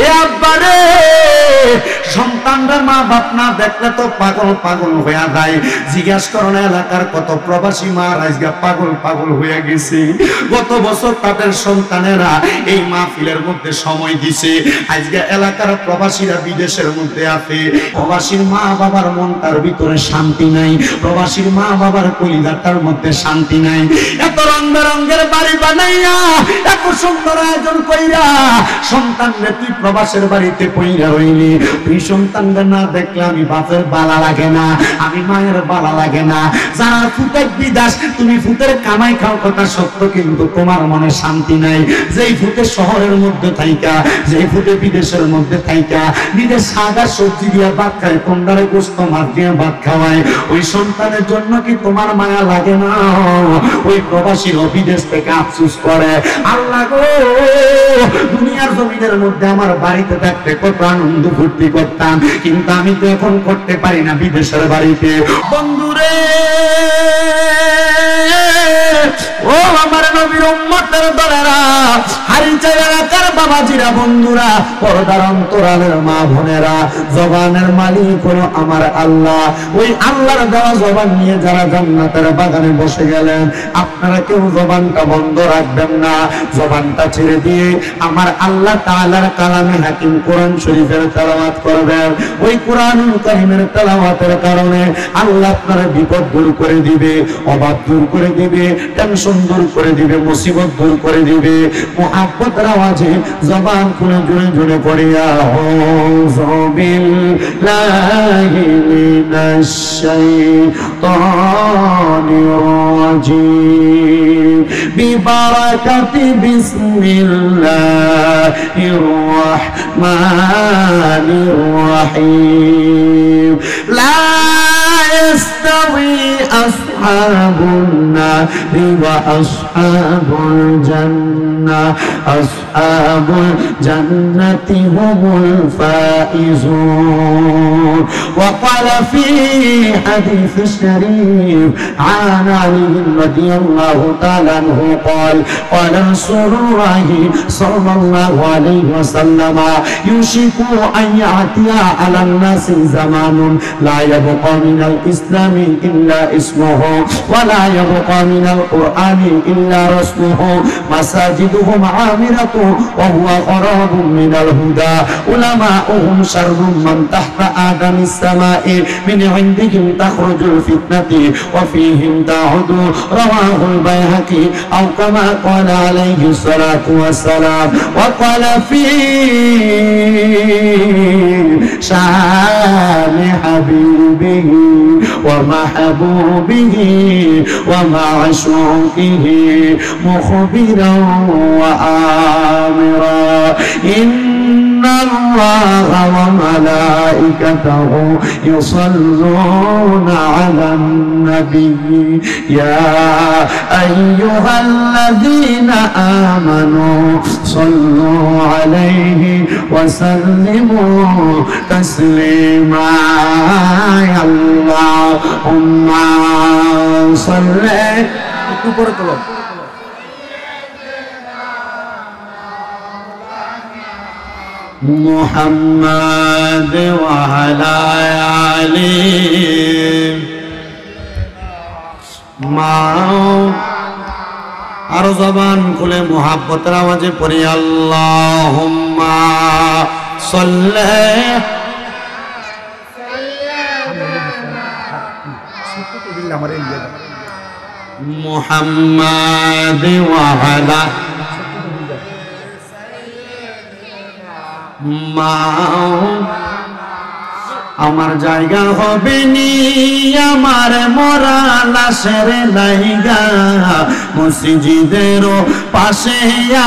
এ আব্বারে সন্তানরা মা বাপ না দেখলে তো পাগল পাগল হয়ে যায়। জিজ্ঞাস করো না এলাকার কত প্রবাসী মা আজকে পাগল পাগল হয়ে গেছে। গত বছর তাদের সন্তানেরা এই মাহফিলের মধ্যে সময় দিছে, আজকে এলাকার প্রবাসীরা বিদেশের মধ্যে আছে। প্রবাসীর মা বাবার মনটার ভিতরে শান্তি নাই, প্রবাসীর মা বাবার কলিজাটার মধ্যে শান্তি নাই। এত রং বেরঙের বাড়ি বানাইয়া এত সুন্দর আয়োজন কইরা সন্তানরে তুই প্রবাসের বাড়িতে কইরা রইলি। তুই সন্তানরে না দেখলে আমি বাপের বালা লাগে না, আমি মায়ের বালা লাগে না। যারা ফুটের বিদাস, তুমি ফুটের কামাই খাও কথা সত্য, কিন্তু তোমার মনে শান্তি নাই। যেই ফুটে শহরের মধ্যে থাইকা, যেই ফুটে বিদেশের মধ্যে থাইকা নিজের সাদা সবজি দিয়ে ভাত খায়, কোনটারে গোস্ত মাছ দিয়ে ভাত খাওয়ায়, ওই সন্তানের জন্য কি তোমার মায়া লাগে না? ওই প্রবাসী বিদেশ থেকে আফসোস করে, আল্লাহ গো দুনিয়ার জমিনের মধ্যে আমার বাড়িতে থাকতে কত আনন্দ ফুর্তি করতাম, কিন্তু আমি তো এখন করতে পারি না বিদেশের বাড়িতে। বন্ধুরে ও আমার নবীর উম্মতের দলেরা, হারিচা এলাকার বাবাজিরা, বন্ধুরা, পর্দার অন্তরালের মা বোনেরা, জবানের মালিক হলো আমার আল্লাহ। ওই আল্লাহর দেওয়া জবান নিয়ে যারা জান্নাতের বাগানে বসে গেলেন, আপনারা কেউ জবানটা বন্ধ রাখবেন না, জবানটা ছেড়ে দিয়ে আমার আল্লাহ তাআলার কালামে হাকিম কোরআন শরীফের তেলাওয়াত করবেন। ওই কোরআনুল কারীমের তেলাওয়াতের কারণে আল্লাহ আপনার বিপদ দূর করে দিবে, অভাব দূর করে দিবে, টেনশন দূর করে দিবে, মুসিবত দূর করে দিবে। মুহাব্বতের আওয়াজে জবান খুলে জোরে জোরে পড়িয়া আউযু বিল্লাহি মিনাশ শাইতানির রাজীম বিবারাকাতি বিসমিল্লাহির রাহমানির রাহিম লা ইস্তাওই আসহাবুন নারি ওয়া আসহাবুল জান্নাহ আসহাবুল জান্নাতি হুমুল ফাইজুন। ওয়া ক্বালা ফি হাদিস শরীফ আন আলী রাদিয়াল্লাহু তাআলা আনহু قال قال رسول الله صلى الله عليه وسلم يوشك أن يأتي على الناس زمان لا يبقى من الإسلام إلا اسمه ولا يبقى من القرآن إلا رسمه مساجدهم عامرة وهو خراب من الهدى علماؤهم شر من تحت آدم السماء من عندهم تخرج الفتنة وفيهم تعود. رواه البيهقي أو كما قال عليه الصلاة والسلام. وقال في شان حبيبه ومحبوبه ومعشوقه مخبرا وآمرا إن الله وملائكته يصلون على النبي يا أيها الذين آمنوا صلوا عليه وسلموا تسليما. اللهم صل محمد وعلى آله আর জবান খুলে মুহাব্বতের আওয়াজে পড়ি আল্লাহুম্মা সাল্লি মুহাম্মাদ ওয়া আলা আমার জায়গা হবে নি আমার মরা লাশের লাইগা, মসজিদের পাশে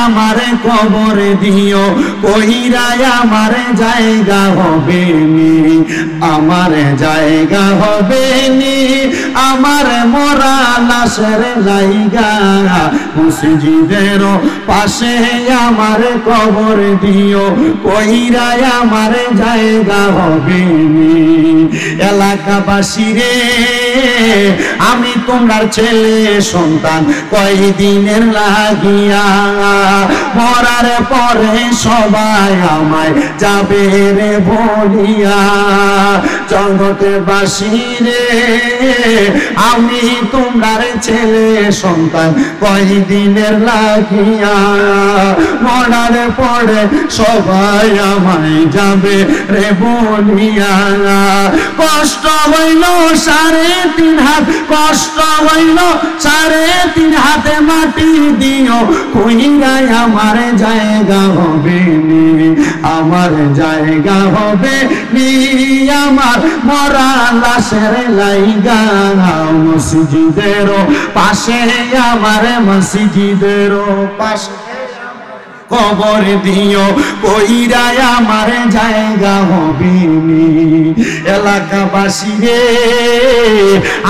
আমার কবর দিও, কইরায় আমার জায়গা হবে নি, আমার জায়গা হবে নি আমার মরা লাশের লাইগা, মসজিদের পাশে আমার কবর দিও, কইরায় আমার জায়গা হবে নি। এলাকাবাসী রে আমি তোমার ছেলে সন্তান কয়দিনের লাগিয়া মরার পরে সবাই আমায় যাবে রে বলিয়া জগতে বাসী রে আমি তোমার ছেলে সন্তান কয়দিনের লাগিয়া মরার পরে সবাই আমায় যাবে রে বলিয়া কষ্ট হইল 3.5 হাত কষ্ট হইল 3.5 হাতে মাটি দিও কইরাই আমার জায়গা হবে নি আমার জায়গা হবে নি আমার মরা লাশের লাইগা মসজিদের পাশে আমার মসজিদের পাশে কবর দিও কইরাই আমার জায়গা হবে নি এলাকাবাসী রে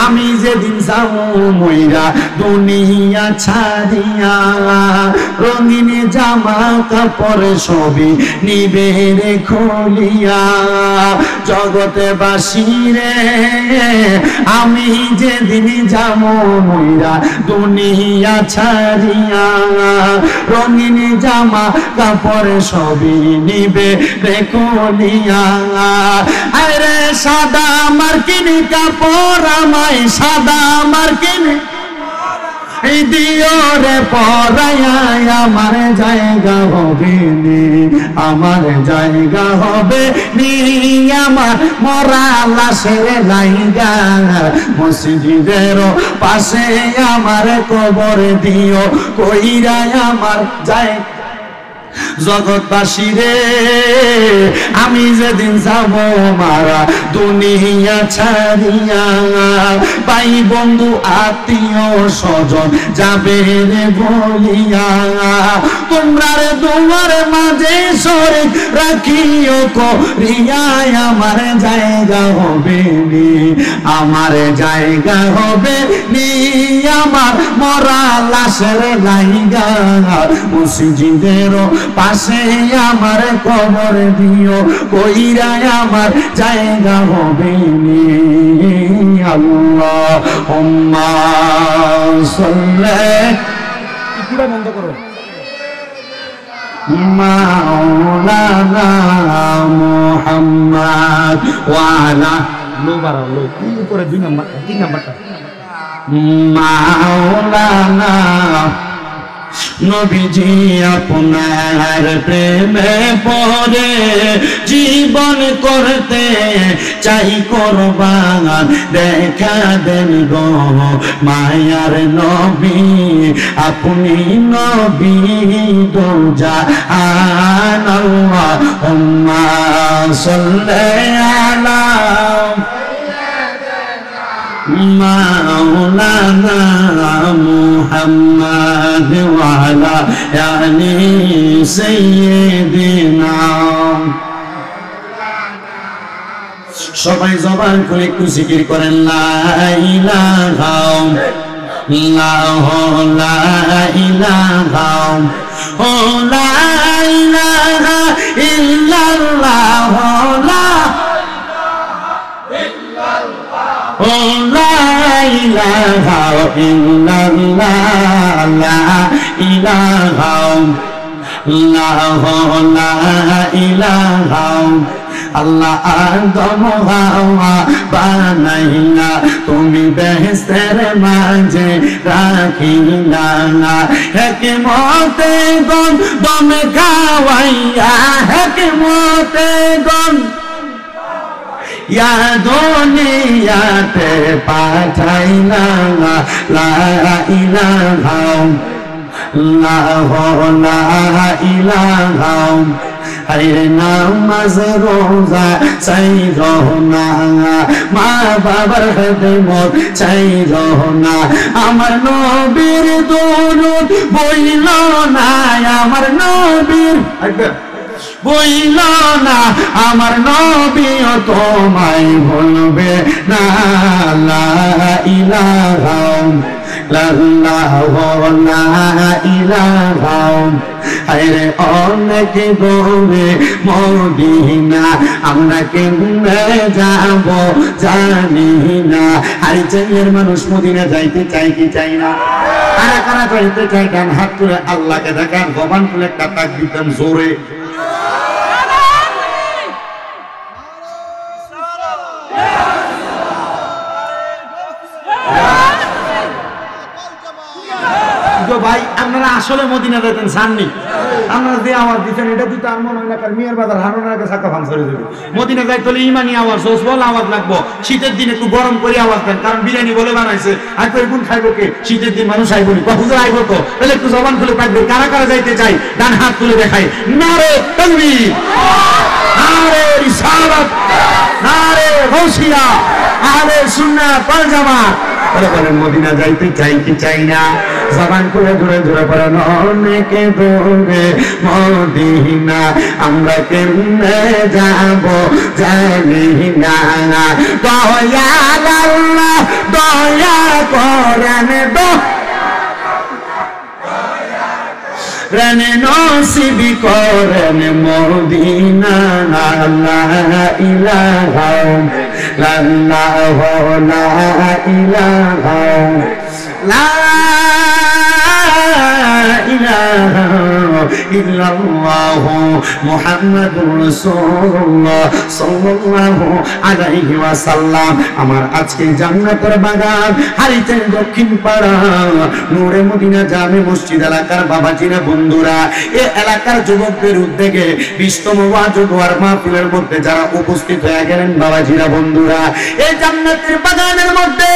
আমি যেদিন যাবো মইরা দুনিয়া ছাড়িয়া রঙিন জামা কাপড় সবই নিবে রে খুলিয়া জগতে বাসী রে আমি যেদিন যাবো মইরা দুনিয়া ছাড়িয়া রঙিন জামা কাপড় সবই নিবে রে খুলিয়া আরে সাদা মার্কিন কাপড় আমায় সাদা মার্কিন এই দিও রে পরায়া আমার জায়গা হবে নি আমার জায়গা হবে নি আমার মরা লাশের লাইগা মসজিদের পাশে আমার কবর দিও কইরা আমার জায়গা জগৎবাসী রে আমি যেদিন যাব মারা দুনিয়া ছাড়িয়া ভাই বন্ধু আত্মীয় স্বজন যাবে রে বলিয়া তোমরা রে তোমার মাঝে সরে রাখিও করিয়া আমার জায়গা হবে নি আমার জায়গা হবে নি আমার মরা লাশের লাইগা মসজিদের পাশে আমার কবর দিও কইরা আমার জায়গা হবে নি আল্লাহুম্মা সাল্লি পুরো বন্ধ করো মাওলানা মুহাম্মদ ওয়া আলা লো বাড়াও লো উপরে 2 নাম্বার 3 নাম্বারটা মাওলানা নবীজি আপনার প্রেমে পড়ে জীবন করতে চাই কুরবান দেখা দেন গো মায়ার নবী আপনি নবী দো জাহান আল্লাহুম্মা সাল্লি আলা মাওলানা মুহাম্মদ ওয়া আলা আলি সাইয়্যিদিনা সবাই জবান খুলে একটু জিকির করেন লা ইলাহা ইল্লাল্লাহ লা ইলাহা ও লা ইলাহা ইল্লাল্লাহ লা لا إله إلا الله لا إله لا إله আল্লাহ আদম হাওয়া বানাইলা তুমি বেহেশতের মাঝে রাখিলা হিকমতে গম দম খাওয়াইয়া হিকমতে গম ইয়া দুনিয়াতে পাঠাইলা লা ইলাহা লা ইলাহা আরে নামাজ রোজা চাই রহনা মা বাবার খেদমত চাই রহনা আমার নবীর দরুদ বইল না আমার নবীর বইল না আমার নবীও তোমায় ভুলবে না লা ইলাহা ইল্লাল্লাহ লা ইলাহা আরে অনেক দূরে মদিনা আমরা কেমনে যাব জানি না। হারিচাইয়ের মানুষ মদিনা যাইতে চাই কি চাই না? কারা কারা যাইতে চাই? ডান হাত তুলে আল্লাহকে দেখান, জবান তুলে একটা তাকবীর দেন জোরে। ভাই আপনারা আসলে মদিনা যেতেন চাননি? আপনারা যে আওয়াজ দিচ্ছেন এটা দিতে আর মনে হয় না কার মিয়ার বাজার হারুনের আগে চাকা ভাঙ করে দেবে। মদিনা যাইতে হলে ইমানি আওয়াজ, জোসবল আওয়াজ লাগবো। শীতের দিন একটু গরম করে আওয়াজ দেন, কারণ বিরিয়ানি বলে বানাইছে। আর কই কোন খাইবো কে? শীতের দিন মানুষ আইবো নি, হুজুর আইবো তো, তাহলে একটু জবান খুলে থাকবে। কারা কারা যাইতে চাই ডান হাত তুলে দেখাই। নারে তাকবীর, নারে রিসালাত, নারে গাউসিয়া, আহলে সুন্নাত ওয়াল জামাত। বলে মদিনা যাইতে চাই কি চাই না? জবান করে ধরে ধরে পড়েন অনেকে দূরে মদিনা আমরা কেমনে যাব জানি না। দয়াল আল্লাহ দয়া করেন, রানে নসিব করেন মদিনা। লা ইলাহা ইল্লাল্লাহ লা ইলাহা ইল্লাল্লাহ মুহাম্মাদুর রাসূলুল্লাহ সাল্লাল্লাহু আলাইহি ওয়াসাল্লাম। আমার আজকে জান্নাতের বাগান হারিচাইন দক্ষিণ পাড়া নূরে মদিনা জামে মসজিদ এলাকার বাবাজিরা বন্ধুরা, এই এলাকার যুবকদের উদ্যোগে 20তম ওয়াজ ও দোয়ার মাহফিলের মধ্যে যারা উপস্থিত হয়ে গেলেন বাবাজিরা বন্ধুরা, এই জান্নাতের বাগানের মধ্যে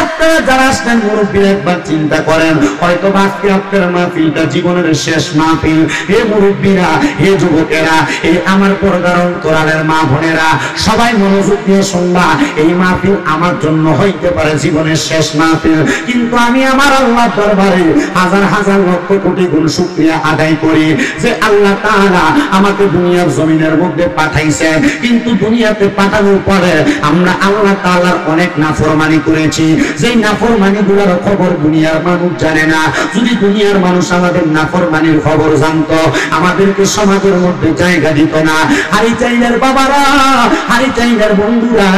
আপনারা যারা আসলেন মুরব্বী একবার চিন্তা করেন, হয়তো আজকে আপনার মাহফিলটা জীবনের শেষ মাহফিল। হে মুরব্বীরা, হে যুবকেরা, এই আমার পর্দার অন্তরালের মা বোনেরা, সবাই মনোযোগ দিয়ে শুনবা। এই মাহফিল আমার জন্য হইতে পারে জীবনের শেষ মাহফিল, কিন্তু আমি আমার আল্লাহর দরবারে হাজার হাজার লক্ষ কোটি গুণ শুকরিয়া আদায় করি যে আল্লাহ তাআলা আমাকে দুনিয়ার জমিনের মধ্যে পাঠাইছে। কিন্তু দুনিয়াতে পাঠানোর পরে আমরা আল্লাহ তাআলার অনেক নাফরমানি করেছি, যেই নাফরমানি গুলোর খবর দুনিয়ার মানুষ জানে না। যদি দুনিয়ার মানুষ আমাদের নাফরমানির খবর জানতো, আমাদেরকে সমাজের মধ্যে জায়গা দিত না। হারিচাইনের বাবারা, হারিচাইনের বন্ধুরা,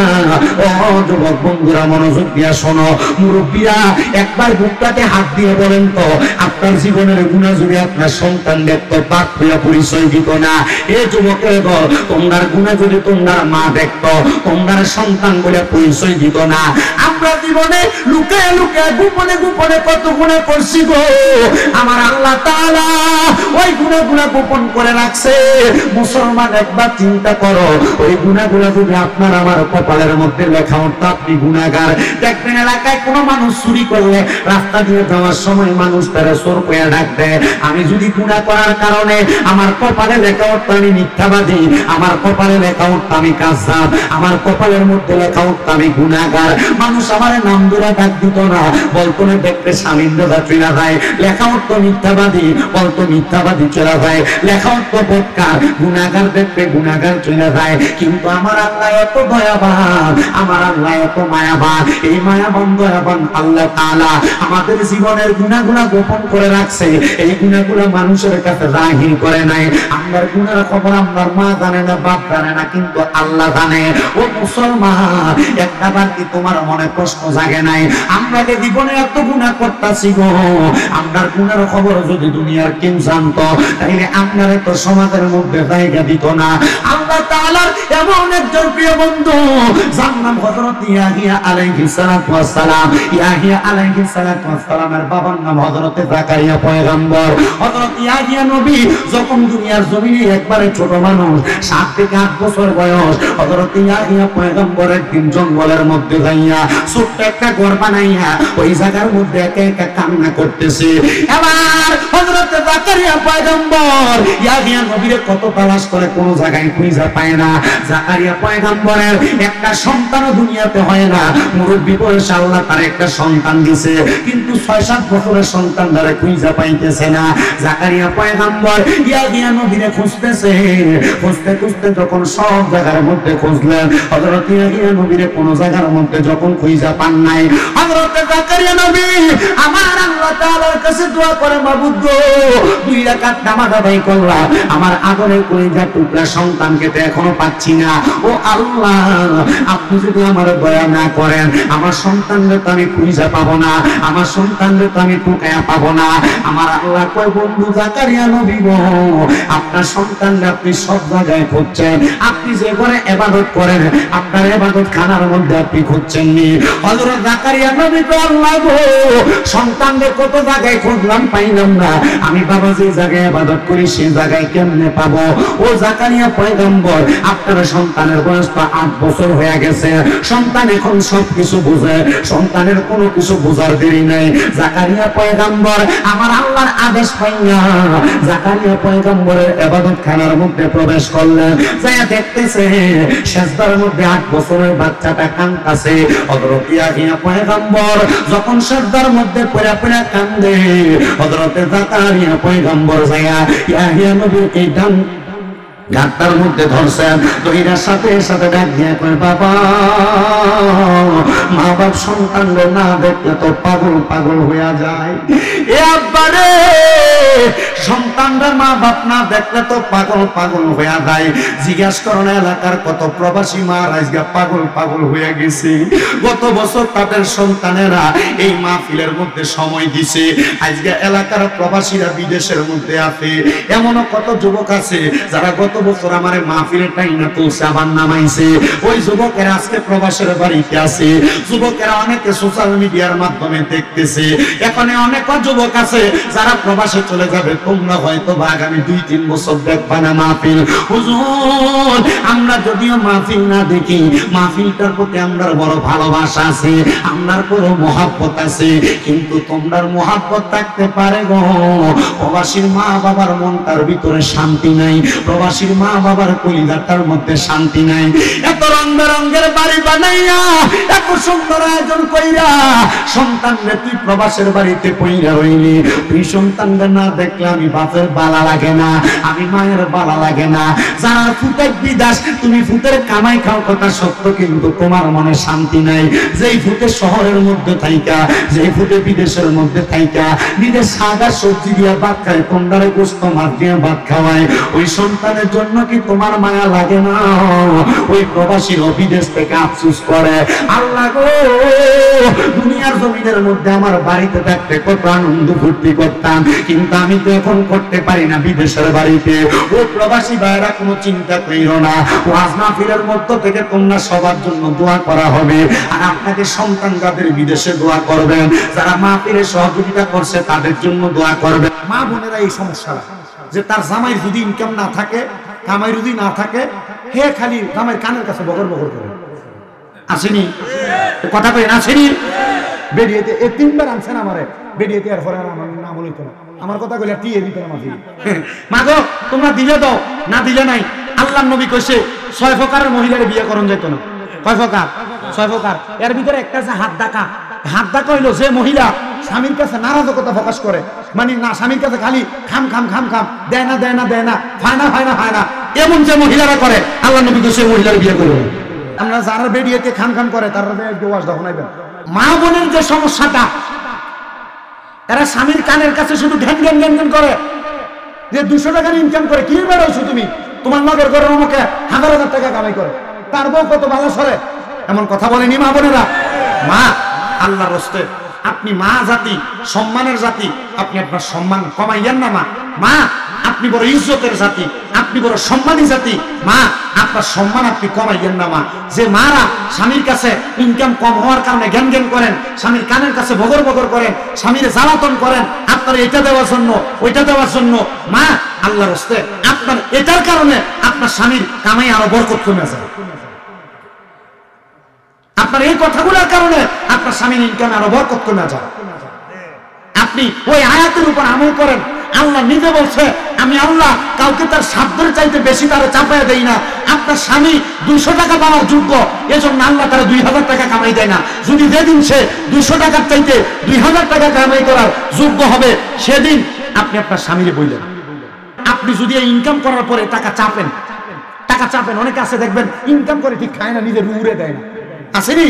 ও যুবক বন্ধুরা মনোযোগ দিয়া শোনো। মুরব্বীরা একবার বুকটাতে হাত দিয়ে বলেন তো, আপনার জীবনের গুনাহ যদি আপনার সন্তান দেখতো বাপ হইয়া পরিচয় দিত না? এ যুবকের দল, তোমার গুনাহ যদি তোমার মা দেখতো, তোমার সন্তান বলে পরিচয় দিত না? আমরা জীবনে লুকে লুকে গোপনে গোপনে কত গুনাহ করছি গো। আমার আল্লাহ তাআলা ওই গুনাহগুলো গোপন করে রাখছে। মুসলমান একবার চিন্তা করো, ওই গুনাহগুলো যদি আপনার আমার কপালের মধ্যে লেখা হতো আপনি গুনাহগার। দেখবেন এলাকায় কোনো মানুষ চুরি করলে রাস্তা দিয়ে যাওয়ার সময় মানুষ তারা চোর কইয়া ডাক দেয়। আমি যদি গুনাহ করার কারণে আমার কপালে লেখা হতো আমি মিথ্যাবাদী, আমার কপালে লেখা হতো আমি কাযযাব, আমার কপালের মধ্যে লেখা হতো আমি গুনাহগার, মানুষ আমার নাম ধরে ডাক দিত না, বলতো না দেখতে স্বামীন্দ্রদা চলে যায়। লেখা হতো মিথ্যাবাদী, বলতো মিথ্যাবাদী চলে যায়। লেখা হতো বদকার, গুনাহগার দেখতে গুনাহগার চলে যায়। কিন্তু আমার আল্লাহ এত দয়াবান, আমার আল্লাহ এত মায়াবান। এই মায়াবান দয়াবান আল্লাহ তাআলা আমাদের জীবনের গুনাহগুলো গোপন করে রাখছে। এই গুনাহগুলো মানুষের কাছে জাহির করে নাই। আমার গুনাহের খবর আমার মা জানে না, বাপ জানে না, কিন্তু আল্লাহ জানে। ও মুসলমান, একটাবার কি তোমার মনে প্রশ্ন জাগে নাই আমরা যে জীবনে এত গুনাহ করতেছি গো, আপনার গুনাহের খবর যদি দুনিয়ার কেউ জানতো তাহলে আপনারা তো সমাজের মধ্যে জায়গা দিত না। আল্লাহ তাআলার এমন একজন প্রিয় বন্ধু, যার নাম হযরত ইয়াহিয়া আলাইহিস সালাতু ওয়াস সালাম। ইয়াহিয়া আলাইহিস সালাতু ওয়াস সালামের বাবার নাম হযরত জাকারিয়া পয়গম্বর। হযরত ইয়াহিয়া নবী যখন দুনিয়ার জমিনে একবারে ছোট মানুষ, 7 থেকে 8 বছর বয়স, হযরত ইয়াহিয়া পয়গম্বর একদিন জঙ্গলের মধ্যে যাইয়া ছোট্ট একটা ঘর বানাইয়া ওই জায়গার মধ্যে একা একা কান্না করতেছে। এবার হযরত জাকারিয়া পয়গম্বর ইয়াহিয়া নবীর কত তালাশ করে কোন জায়গায় খুঁজে পায় না। জাকারিয়া পয়গম্বরের একটা সন্তানও দুনিয়াতে হয় না। মুরব্বী বয়সে আল্লাহ তার একটা সন্তান দিছে, কিন্তু 6-7 বছরের সন্তান দ্বারা খুঁজে পাইতেছে না। জাকারিয়া পয়গম্বর ইয়া নবীরে খুঁজতেছে, খুঁজতে খুঁজতে যখন সব জায়গার মধ্যে খুঁজলেন, হযরত ইয়া নবীরে কোন জায়গার মধ্যে যখন খুঁজে পান নাই, হযরত জাকারিয়া নবী আমার আল্লাহ তাআলার কাছে দোয়া করে, মাবুদ গো 2 রাকাত নামাজ আদায় করলাম, আমার আদরের কলিজার টুকরা সন্তানকে তো এখনো পাচ্ছি না। ও আল্লাহ, আপনি যদি আমার দয়া না করেন, আমার সন্তানকে তো আমি খুঁজে পাবো না, আমার সন্তানকে তো আমি টুকায়া পাবো না। আমার আল্লাহ কয়, বন্ধু জাকারিয়া নবী গো, আপনার সন্তানকে আপনি সব জায়গায় খুঁজছেন, আপনি যে ঘরে ইবাদত করেন আপনার ইবাদত খানার মধ্যে আপনি খুঁজছেন নি। হযরত জাকারিয়া নবী কয়, আল্লাহ গো সন্তানদের কত জায়গায় খুঁজলাম পাইলাম না, আমি বাবা যে জায়গায় ইবাদত করি সেই জায়গায় কেমনে পাবো? ও জাকারিয়া পয়গম্বর, আপনার সন্তানের বয়স তো 8 বছর হয়ে গেছে, সন্তান এখন সবকিছু বুঝে, সন্তানের কোনো কিছু বোঝার দেরি নাই। জাকারিয়া পয়গম্বর আমার আল্লাহর আদেশ পাইয়া জাকারিয়া পয়গম্বরের ইবাদত খানার মধ্যে প্রবেশ করলেন। যায়া দেখতেছে সেজদার মধ্যে 8 বছরের বাচ্চাটা কাঁদতেছে। হযরত ইয়াহিয়া পয়গম্বর যখন সেজদার মধ্যে পড়ে পড়ে কান্দে, হযরত জাকারিয়া পয়গম্বর যায়া ইয়াহিয়া নবীর এই ডান গাঁটটার মধ্যে ধরছেন, দইরার সাথে সাথে ডাক দিয়ে কয়, বাবা মা বাপ সন্তানকে না দেখলে তো পাগল পাগল হইয়া যায়। এ আব্বা রে, সন্তানদের মা বাপ না দেখলে তো পাগল পাগল হইয়া যায়। জিজ্ঞাস করুন এলাকার কত প্রবাসী মা আজকে পাগল পাগল হইয়া গেছে। গত বছর তাদের সন্তানেরা এই মাহফিলের মধ্যে সময় দিছে, আজকে এলাকার প্রবাসীরা বিদেশের মধ্যে আছে। এমনও কত যুবক আছে যারা গত বছর আমার মাহফিলের টাইনা তুলছে আবার নামাইছে, ওই যুবকেরা আজকে প্রবাসের বাড়িতে আছে। যুবকেরা অনেকে সোশ্যাল মিডিয়ার মাধ্যমে দেখতেছে। এখানে অনেক যুবক আছে যারা প্রবাসে চলে যাবে, তোমরা হয়তো আগামী 2-3 বছর দেখবা না মাহফিল। হুজুর, আমরা যদিও মাহফিল না দেখি, মাহফিলটার প্রতি আমরা বড় ভালোবাসা আছে, আমরার বড় মহব্বত আছে, কিন্তু তোমরার মহব্বত থাকতে পারে গো, প্রবাসীর মা বাবার মনটার ভিতরে শান্তি নাই, প্রবাসীর মা বাবার কলিজাটার মধ্যে শান্তি নাই। এত রং বেরঙের বাড়ি বানাইয়া, এত সুন্দর আয়োজন কইরা সন্তানরে তুই প্রবাসের বাড়িতে কইরা রইলি, তুই সন্তানরে না দেখলে আমি বাপের বালা লাগে না, আমি মায়ের বালা লাগে না। যারা ফুটের বিদাস, তুমি ফুটের কামাই খাও কথা সত্য, কিন্তু তোমার মনে শান্তি নাই। যেই ফুটে শহরের মধ্যে থাইকা, যেই ফুটে বিদেশের মধ্যে থাইকা নিজের সাদা সবজি দিয়া ভাত খায়, তোমরারে গোস্ত মাছ দিয়ে ভাত খাওয়ায়, ওই সন্তানের জন্য কি তোমার মায়া লাগে না? ওই প্রবাসী বিদেশ থেকে আফসোস করে, আল্লাহ গো দুনিয়ার জমিনের মধ্যে আমার বাড়িতে থাকতে কত আনন্দ ফুর্তি করতাম, কিন্তু আমি তো এখন করতে পারি না বিদেশের বাড়িতে। ও প্রবাসী ভাইরা কোনো চিন্তা করিও না, ওয়াজ মাহফিলের মধ্য থেকে তোমরা সবার জন্য দোয়া করা হবে, আর আপনাকে সন্তান যাদের বিদেশে দোয়া করবেন, যারা মাহফিলে সহযোগিতা করছে তাদের জন্য দোয়া করবেন। মা বোনেরা এই সমস্যা যে তার জামাই যদি ইনকাম না থাকে, কামাই যদি না থাকে, হে খালি জামাইয়ের কানের কাছে বগর বগর করে। আসেনি কথা কই না? আসেনি বেরিয়েতে 3বার আনছেন আমারে, বেরিয়েতে আর পরে আমার নাম বলিত না, আমার কথা কইলে টিয়ে দিত না মাঝি। মা গো তোমরা দিলে দাও, না দিলে নাই। আল্লাহর নবী কইছে 6 প্রকারের মহিলার বিয়ে করন যেত না। কয় প্রকার? 6 প্রকার। এর ভিতরে একটা আছে হাত ডাকা। হাত ডাকা হইলো যে মহিলা স্বামীর কাছে নারাজকতা প্রকাশ করে, মানে না স্বামীর কাছে খালি খাম খাম খাম খাম, দেয় না দেয় না দেয় না, ফায়না ফায়না ফায়না, এমন যে মহিলারা করে, আল্লাহ নবী কইছে মহিলার বিয়ে করবে। আমরা যারা বেরিয়েতে খাম খাম করে তারা ওয়াজ দেখাইবেন। মা বোনের যে সমস্যাটা, এরা স্বামীর কানের কাছে শুধু ঘ্যান ঘ্যান ঘ্যান ঘ্যান করে, যে 200 টাকা ইনকাম করে, কি বেরোছো তুমি, তোমার নগর করে আমাকে 1000 টাকা কামাই করে, তার বউ কত ভালো সরে, এমন কথা বলেনি মা বোনেরা? মা আল্লাহর রাস্তে আপনি মা জাতি, সম্মানের জাতি, আপনি আপনার সম্মান কমাইয়েন না। মা মা আপনি বড় ইজ্জতের জাতি, আপনি বড় সম্মানী জাতি, মা আপনার সম্মান আপনি কমাইয়েন না। মা যে মারা স্বামীর কাছে ইনকাম কম হওয়ার কারণে জ্ঞান জ্ঞান করেন, স্বামীর কানের কাছে বগর বগর করেন, স্বামীর জ্বালাতন করেন, আপনার এটা দেওয়ার জন্য ওইটা দেওয়ার জন্য, মা আল্লাহর রাস্তে আপনার এটার কারণে আপনার স্বামীর কামাই আরো বরকত কমে যায়। আপনার এই কথাগুলোর কারণে আপনার স্বামীর ইনকাম আরো বরকত কমে যায়। আপনি ওই আয়াতের উপর আমল করেন, আল্লাহ নিজে বলছে আমি আল্লাহ কাউকে তার সাধ্যের চাইতে বেশি তারা চাপায় দেই না। আপনার স্বামী 200 টাকা পাওয়ার যোগ্য, এজন্য আল্লাহ তারা 2000 টাকা কামাই দেয় না। যদি যেদিন সে 200 টাকার চাইতে 2000 টাকা কামাই করার যোগ্য হবে, সেদিন আপনি আপনার স্বামীরে বললেন। আপনি যদি ইনকাম করার পরে টাকা চাপেন, অনেকে আছে দেখবেন ইনকাম করে ঠিক খায় না, নিজের উড়ে দেয় না, আসেনি?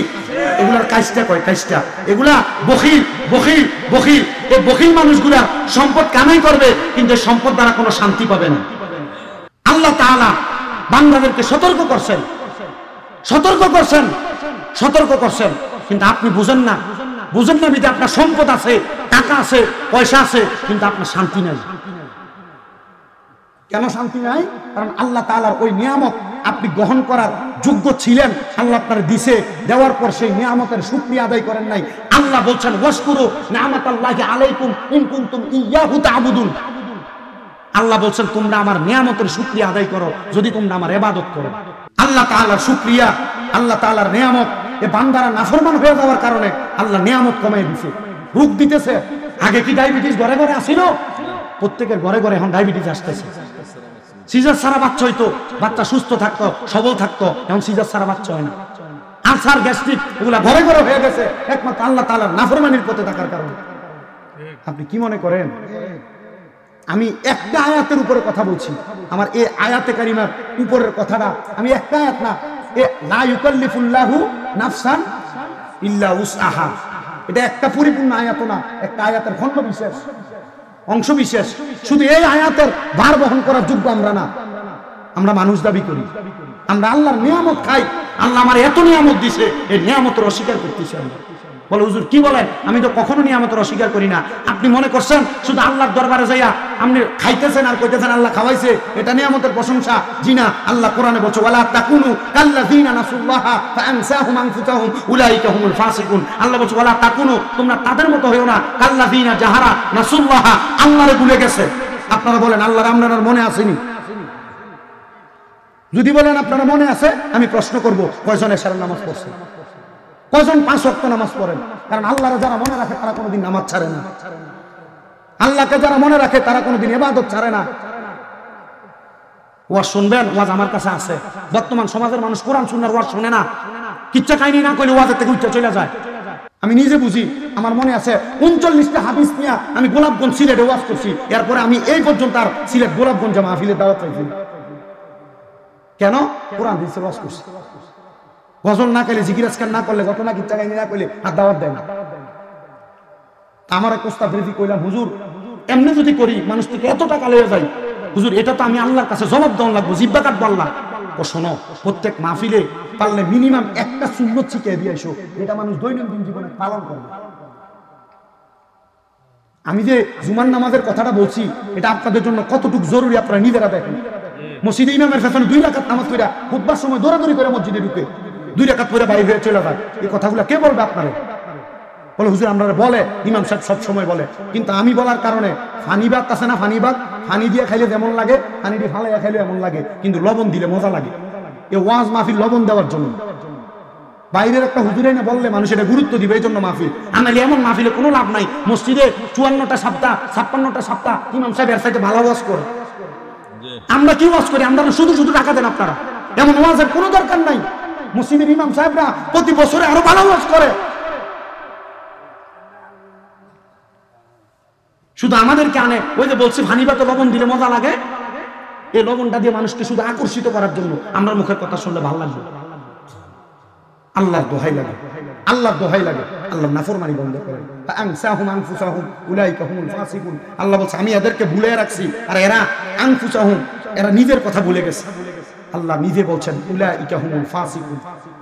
এগুলার কাজটা কয় কাজটা, এগুলা বখিল বখিল বখিল। এই বখিল মানুষগুলা সম্পদ কামাই করবে, কিন্তু সম্পদ দ্বারা কোনো শান্তি পাবে না। আল্লাহ তাআলা বান্দাদেরকে সতর্ক করছেন, কিন্তু আপনি বুঝেন না বিধে আপনার সম্পদ আছে, টাকা আছে, পয়সা আছে, কিন্তু আপনার শান্তি নাই। কেন শান্তি নাই? কারণ আল্লাহ তাআলার ওই নিয়ামত আপনি গ্রহণ করার যোগ্য ছিলেন, আল্লাহ আপনার দিছে, দেওয়ার পর সেই নিয়ামতের শুকরিয়া আদায় করেন নাই। আল্লাহ বলছেন ওয়াশকুরু নিআমাতাল্লাহি আলাইকুম ইন কুনতুম ইয়াহু তা'বুদুন। আল্লাহ বলছেন তোমরা আমার নিয়ামতের শুকরিয়া আদায় করো যদি তোমরা আমার ইবাদত করো। আল্লাহ তাআলার শুকরিয়া, আল্লাহ তাআলার নিয়ামত, এই বান্দারা নাফরমান হয়ে যাওয়ার কারণে আল্লাহ নিয়ামত কমাই দিয়েছে, রোগ দিতেছে। আগে কি ডায়াবেটিস ঘরে ঘরে আসিল? প্রত্যেকের ঘরে ঘরে এখন ডায়াবেটিস আসতেছে। সিজার ছাড়া বাচ্চা হইতো, বাচ্চা সুস্থ থাকতো, সবল থাকতো, এখন সিজার ছাড়া বাচ্চা হয় না। আলসার, গ্যাস্ট্রিক এগুলা ঘরে ঘরে হয়ে গেছে একমাত্র আল্লাহ তাআলার নাফরমানির পথে থাকার কারণে। আপনি কি মনে করেন? আমি একটা আয়াতের উপরে কথা বলছি, আমার এই আয়াতে কারিমার উপরের কথাটা আমি একটা আয়াত না, লা ইউকাল্লিফুল্লাহু নাফসান ইল্লা উসআহা, এটা একটা পরিপূর্ণ আয়াত না, একটা আয়াতের খণ্ড বিশেষ, অংশ বিশেষ। শুধু এই আয়াতের ভার বহন করার যোগ্য আমরা না। আমরা মানুষ দাবি করি, আমরা আল্লাহর নিয়ামত খাই। আল্লাহ আমার এত নিয়ামত দিছে, এই নিয়ামতের অস্বীকার করতেছি আমরা। বলে হুজুর কি বলেন? আমি তো কখনো নিয়ামতের অস্বীকার করি না। আপনি মনে করছেন শুধু আল্লাহর দরবারে যাইয়া আপনি খাইতেছেন আর কইতেছেন আল্লাহ খাওয়াইছে, এটা নিয়ামতের প্রশংসা? জি না। আল্লাহ কোরআনে বলছে ওয়ালা তাকুনু কাল্লাযিনা নাসুল্লাহা ফাআনসাহুম আনফুসাহুম উলাইকা হুমুল ফাসিকুন। আল্লাহ বলছে ওয়ালা তাকুনু, তোমরা তাদের মতো হইও না, কাল্লাযিনা যাহারা নাসুল্লাহা, আল্লাহরে ভুলে গেছে। আপনারা বলেন আল্লাহর আপনার মনে আসেনি? যদি বলেন আপনারা মনে আছে, আমি প্রশ্ন করব কয়জন এশারের নামাজ পড়ছে, কয়জন 5 ওয়াক্ত নামাজ পড়েন? কারণ আল্লাহরে যারা মনে রাখে তারা কোনোদিন নামাজ ছাড়ে না, আল্লাহকে যারা মনে রাখে তারা কোনোদিন ইবাদত ছাড়ে না। ওয়াজ শুনবেন, ওয়াজ আমার কাছে আছে। বর্তমান সমাজের মানুষ কোরআন সুন্নাহর ওয়াজ শুনে না, কিচ্ছা কাহিনী না কইলে ওয়াজের থেকে উচ্চ চলে যায়। আমি নিজে বুঝি, আমার মনে আছে 39টা হাদিস নিয়ে আমি গোলাপগঞ্জ সিলেটে ওয়াজ করছি। এরপরে আমি এই পর্যন্ত আর সিলেট গোলাপগঞ্জে মাহফিলে দাওয়াত পাইছি। কেন? কোরআন হাদিসে ওয়াজ করছি। গজল না করলে, জিকির আজকার না করলে, ঘটনা কিচ্ছা কাহিনী না করলে আর দাওয়াত দেয় না। আমার এক ওস্তাদ রেফি কইলাম, হুজুর এমনি যদি করি মানুষ থেকে এত টাকা লয়ে যায়, হুজুর এটা তো আমি আল্লাহর কাছে জবাব দেওয়া লাগবো, জিব্বা কাটবো আল্লাহ। ও শোনো, প্রত্যেক মাহফিলে পারলে মিনিমাম একটা সুন্নত শিখিয়ে দিয়ে এসো, এটা মানুষ দৈনন্দিন জীবনে পালন করবে। আমি যে জুমার নামাজের কথাটা বলছি, এটা আপনাদের জন্য কতটুকু জরুরি আপনারা নিজেরা দেখেন। মসজিদে ইমামের পেছনে 2 রাকাত নামাজ পড়া খুতবার সময় দৌড়াদৌড়ি করে মসজিদে ঢুকে 2 রাকাত পড়ে বাইরে হয়ে চলে যায়। এই কথাগুলো কে বলবে আপনারা? বলে হুজুর আমরা বলে, ইমাম সাহেব সব সময় বলে, কিন্তু আমি বলার কারণে ফানিবাগ আছে না, ফানিবাগ, পানি দিয়ে খাইলে যেমন লাগে, পানি দিয়ে ফালাইয়া খাইলে এমন লাগে, কিন্তু লবণ দিলে মজা লাগে। এই ওয়াজ মাহফিল লবণ দেওয়ার জন্য। বাইরের একটা হুজুরে না বললে মানুষ এটা গুরুত্ব দিবে, এই জন্য মাহফিল। আনালে এমন মাহফিলে কোনো লাভ নাই। মসজিদে 54টা সপ্তাহ, 56টা সপ্তাহ ইমাম সাহেব এর সাথে ভালো ওয়াজ করে। আমরা কি ওয়াজ করি? আমরা শুধু শুধু টাকা দেন আপনারা। এমন ওয়াজের কোনো দরকার নাই। মসজিদের ইমাম সাহেবরা প্রতি বছরে আরো ভালো ওয়াজ করে। শুধু আমাদেরকে আনে, ওই যে বলছি ফানিবাতে লবণ দিলে মজা লাগে, এই লবণটা দিয়ে মানুষকে শুধু আকর্ষিত করার জন্য। আমরা মুখের কথা শুনলে ভালো লাগবে। আল্লাহর দোহাই লাগে, আল্লাহর দোহাই লাগে, আল্লাহর নাফরমানি বন্ধ করেন। আনসাহুম আনফুসাহুম উলাইকা হুমুল ফাসিকুন। আল্লাহ বলছে আমি এদেরকে ভুলে রাখছি, আর এরা আনফুসাহুম, এরা নিজের কথা ভুলে গেছে। আল্লাহ নিজে বলছেন উলাইকা হুমুল ফাসিকুন,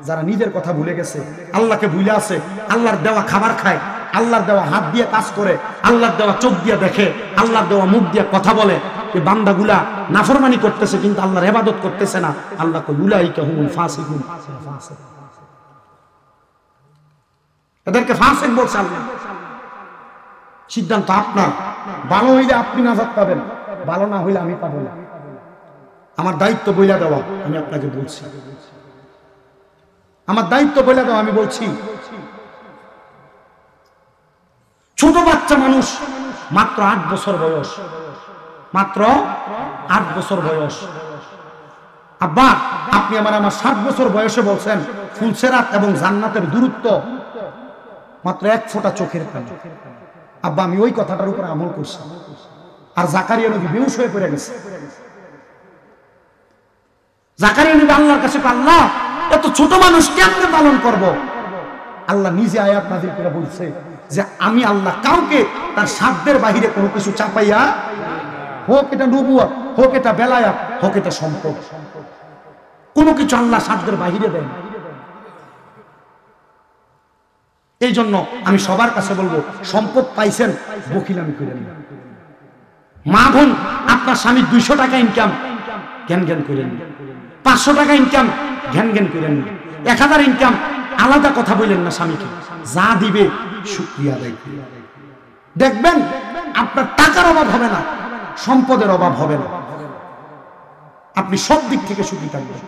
যারা নিজের কথা ভুলে গেছে, আল্লাহকে ভুলে আছে, আল্লাহর দেওয়া খাবার খায়, আল্লাহর দেওয়া হাত দিয়ে কাজ করে, আল্লাহর দেওয়া চোখ দিয়ে দেখে, আল্লাহর দেওয়া মুখ দিয়ে কথা বলে। এই বান্দাগুলা নাফরমানি করতেছে কিন্তু আল্লাহর ইবাদত করতেছে না। আল্লাহ কয় উলাইকা হুমুল ফাসিকুন, এদেরকে ফাসিক বলছে আল্লাহ। সিদ্ধান্ত আপনার। ভালো হইলে আপনি নাজাত পাবেন, ভালো না হইলে আমি পাবো না। আমার দায়িত্ব বইলা দেওয়া, আমি আপনাকে বলছি, আমার দায়িত্ব বইলা দেওয়া, আমি বলছি। ছোট বাচ্চা মানুষ মাত্র 8 বছর বয়স, মাত্র 8 বছর বয়স। আব্বা আপনি আমার 7 বছর বয়সে বলছেন ফুলসেরাত এবং জান্নাতের দূরত্ব মাত্র 1 ফোঁটা চোখের পানি। আব্বা আমি ওই কথাটার উপরে আমল করছি। আর জাকারিয়া নবী বেহুশ হয়ে পড়ে গেছে। জাকারিয়া নবী আল্লাহর কাছে, আল্লাহ এত ছোট মানুষ কেমনে পালন করব? আল্লাহ নিজে আয়াত নাযিল করে বলছে যে আমি আল্লাহ কাউকে তার সাধ্যের বাহিরে কোনো কিছু চাপাইয়া, হোক এটা নবুয়ত, হোক এটা বেলায়াত, হোক এটা সম্পদ, কোনো কিছু আল্লাহ সাধ্যের বাহিরে দেন। এই জন্য আমি সবার কাছে বলবো, সম্পদ পাইছেন বকিলামি করেন না। মা বোন আপনার স্বামী 200 টাকা ইনকাম, জ্ঞান জ্ঞান করেন। 500 টাকা ইনকাম, জ্ঞান জ্ঞান করেন। 1000 ইনকাম, আলাদা কথা বললেন না স্বামীকে। যা দিবে শুকরিয়া আদায় করুন। দেখবেন আপনার টাকার অভাব হবে না, সম্পদের অভাব হবে না, আপনি সব দিক থেকে সুখী থাকবেন।